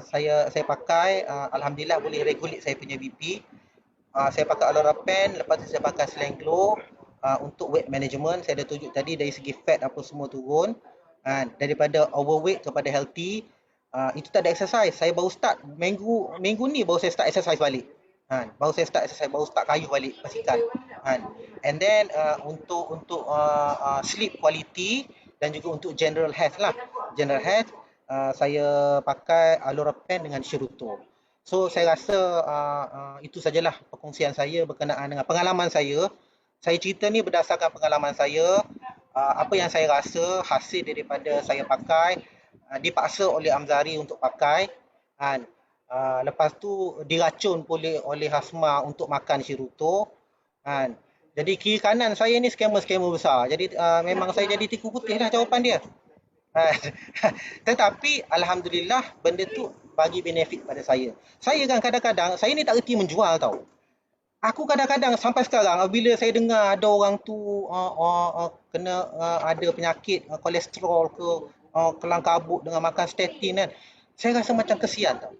saya pakai, alhamdulillah boleh regulate saya punya BP. Saya pakai Alora Pen, lepas tu saya pakai Slanglo untuk weight management. Saya dah tunjuk tadi dari segi fat apa semua turun, daripada overweight kepada healthy. Itu tak ada exercise. Saya baru start minggu ni baru saya start exercise balik. Baru start kayu balik basikal. And then untuk sleep quality dan juga untuk general health lah. General health saya pakai Alora Pen dengan Shiruto. So saya rasa itu sajalah perkongsian saya berkenaan dengan pengalaman saya. Saya cerita ni berdasarkan pengalaman saya, apa yang saya rasa hasil daripada saya pakai. Dipaksa oleh Amzari untuk pakai, lepas tu diracun oleh Hasma untuk makan Shiruto. Jadi kiri kanan saya ni skamer besar. Jadi memang saya jadi tikus putih lah jawapan dia. Tetapi alhamdulillah benda tu bagi benefit pada saya. Saya kan kadang-kadang saya ni tak reti menjual tau. Aku kadang-kadang sampai sekarang bila saya dengar ada orang tu kena ada penyakit kolesterol ke kelang kabut dengan makan statin kan, saya rasa macam kesian tau.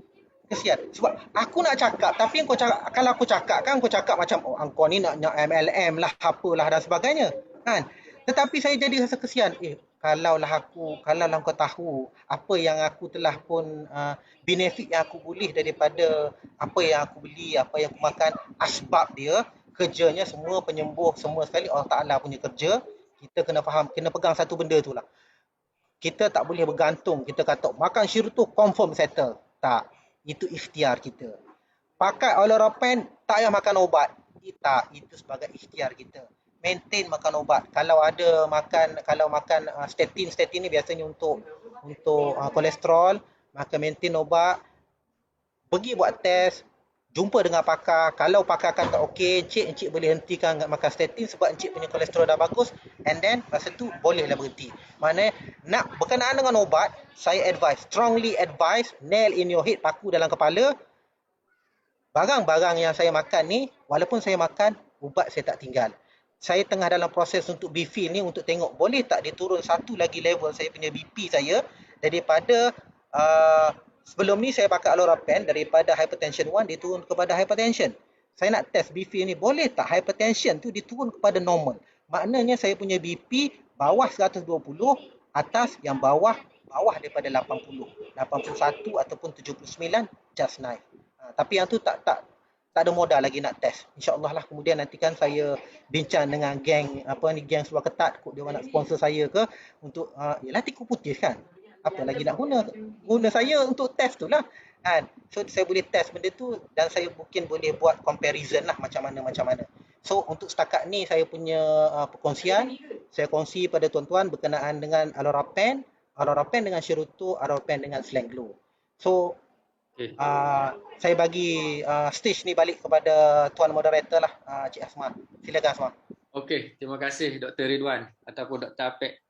Kesian. Sebab aku nak cakap tapi kalau aku cakap kan, aku cakap macam kau ni nak MLM lah apalah dan sebagainya kan. Tetapi saya jadi rasa kesian. Kalaulah kau tahu apa yang aku telah pun benefit yang aku boleh daripada apa yang aku beli, apa yang aku makan, asbab dia kerjanya semua penyembuh semua sekali Allah Taala punya kerja. Kita kena faham, kena pegang satu benda tu lah. Kita tak boleh bergantung kita kata makan syrutu confirm settle. Tak. Itu ikhtiar kita. Pakai Oloropen tak payah makan ubat. Tak, itu sebagai ikhtiar kita. Maintain makan ubat. Kalau makan statin ni biasanya untuk kolesterol, maka maintain ubat. Pergi buat test, jumpa dengan pakar. Kalau pakar kata okey, encik boleh hentikan makan statin sebab encik punya kolesterol dah bagus, and then masa tu bolehlah berhenti. Maknanya nak berkenaan dengan ubat, saya strongly advise, nail in your head, paku dalam kepala. Barang-barang yang saya makan ni, walaupun saya makan, ubat saya tak tinggal. Saya tengah dalam proses untuk B-Fil ni untuk tengok boleh tak dia turun satu lagi level saya punya BP saya daripada sebelum ni saya pakai Oloropen daripada hypertension 1 dia turun kepada hypertension. Saya nak test BP ni boleh tak hypertension tu diturun kepada normal. Maknanya saya punya BP bawah 120, atas yang bawah daripada 80. 81 ataupun 79 just nice. Tapi yang tu tak ada modal lagi nak test. InsyaAllah lah kemudian nanti kan saya bincang dengan geng geng sebuah ketat kot dia orang nak sponsor saya ke untuk yalah tikus putih kan. Apa lagi nak guna saya untuk test tu lah kan. So saya boleh test benda tu dan saya mungkin boleh buat comparison lah macam mana. So untuk setakat ni saya punya perkongsian, saya kongsi pada tuan-tuan berkenaan dengan Oloropen dengan Shirutto, Oloropen dengan Slanglo. So saya bagi stage ni balik kepada tuan moderator lah, Cik Asma. Silakan Asma. Okey, terima kasih Dr. Ridwan ataupun Dr. Apek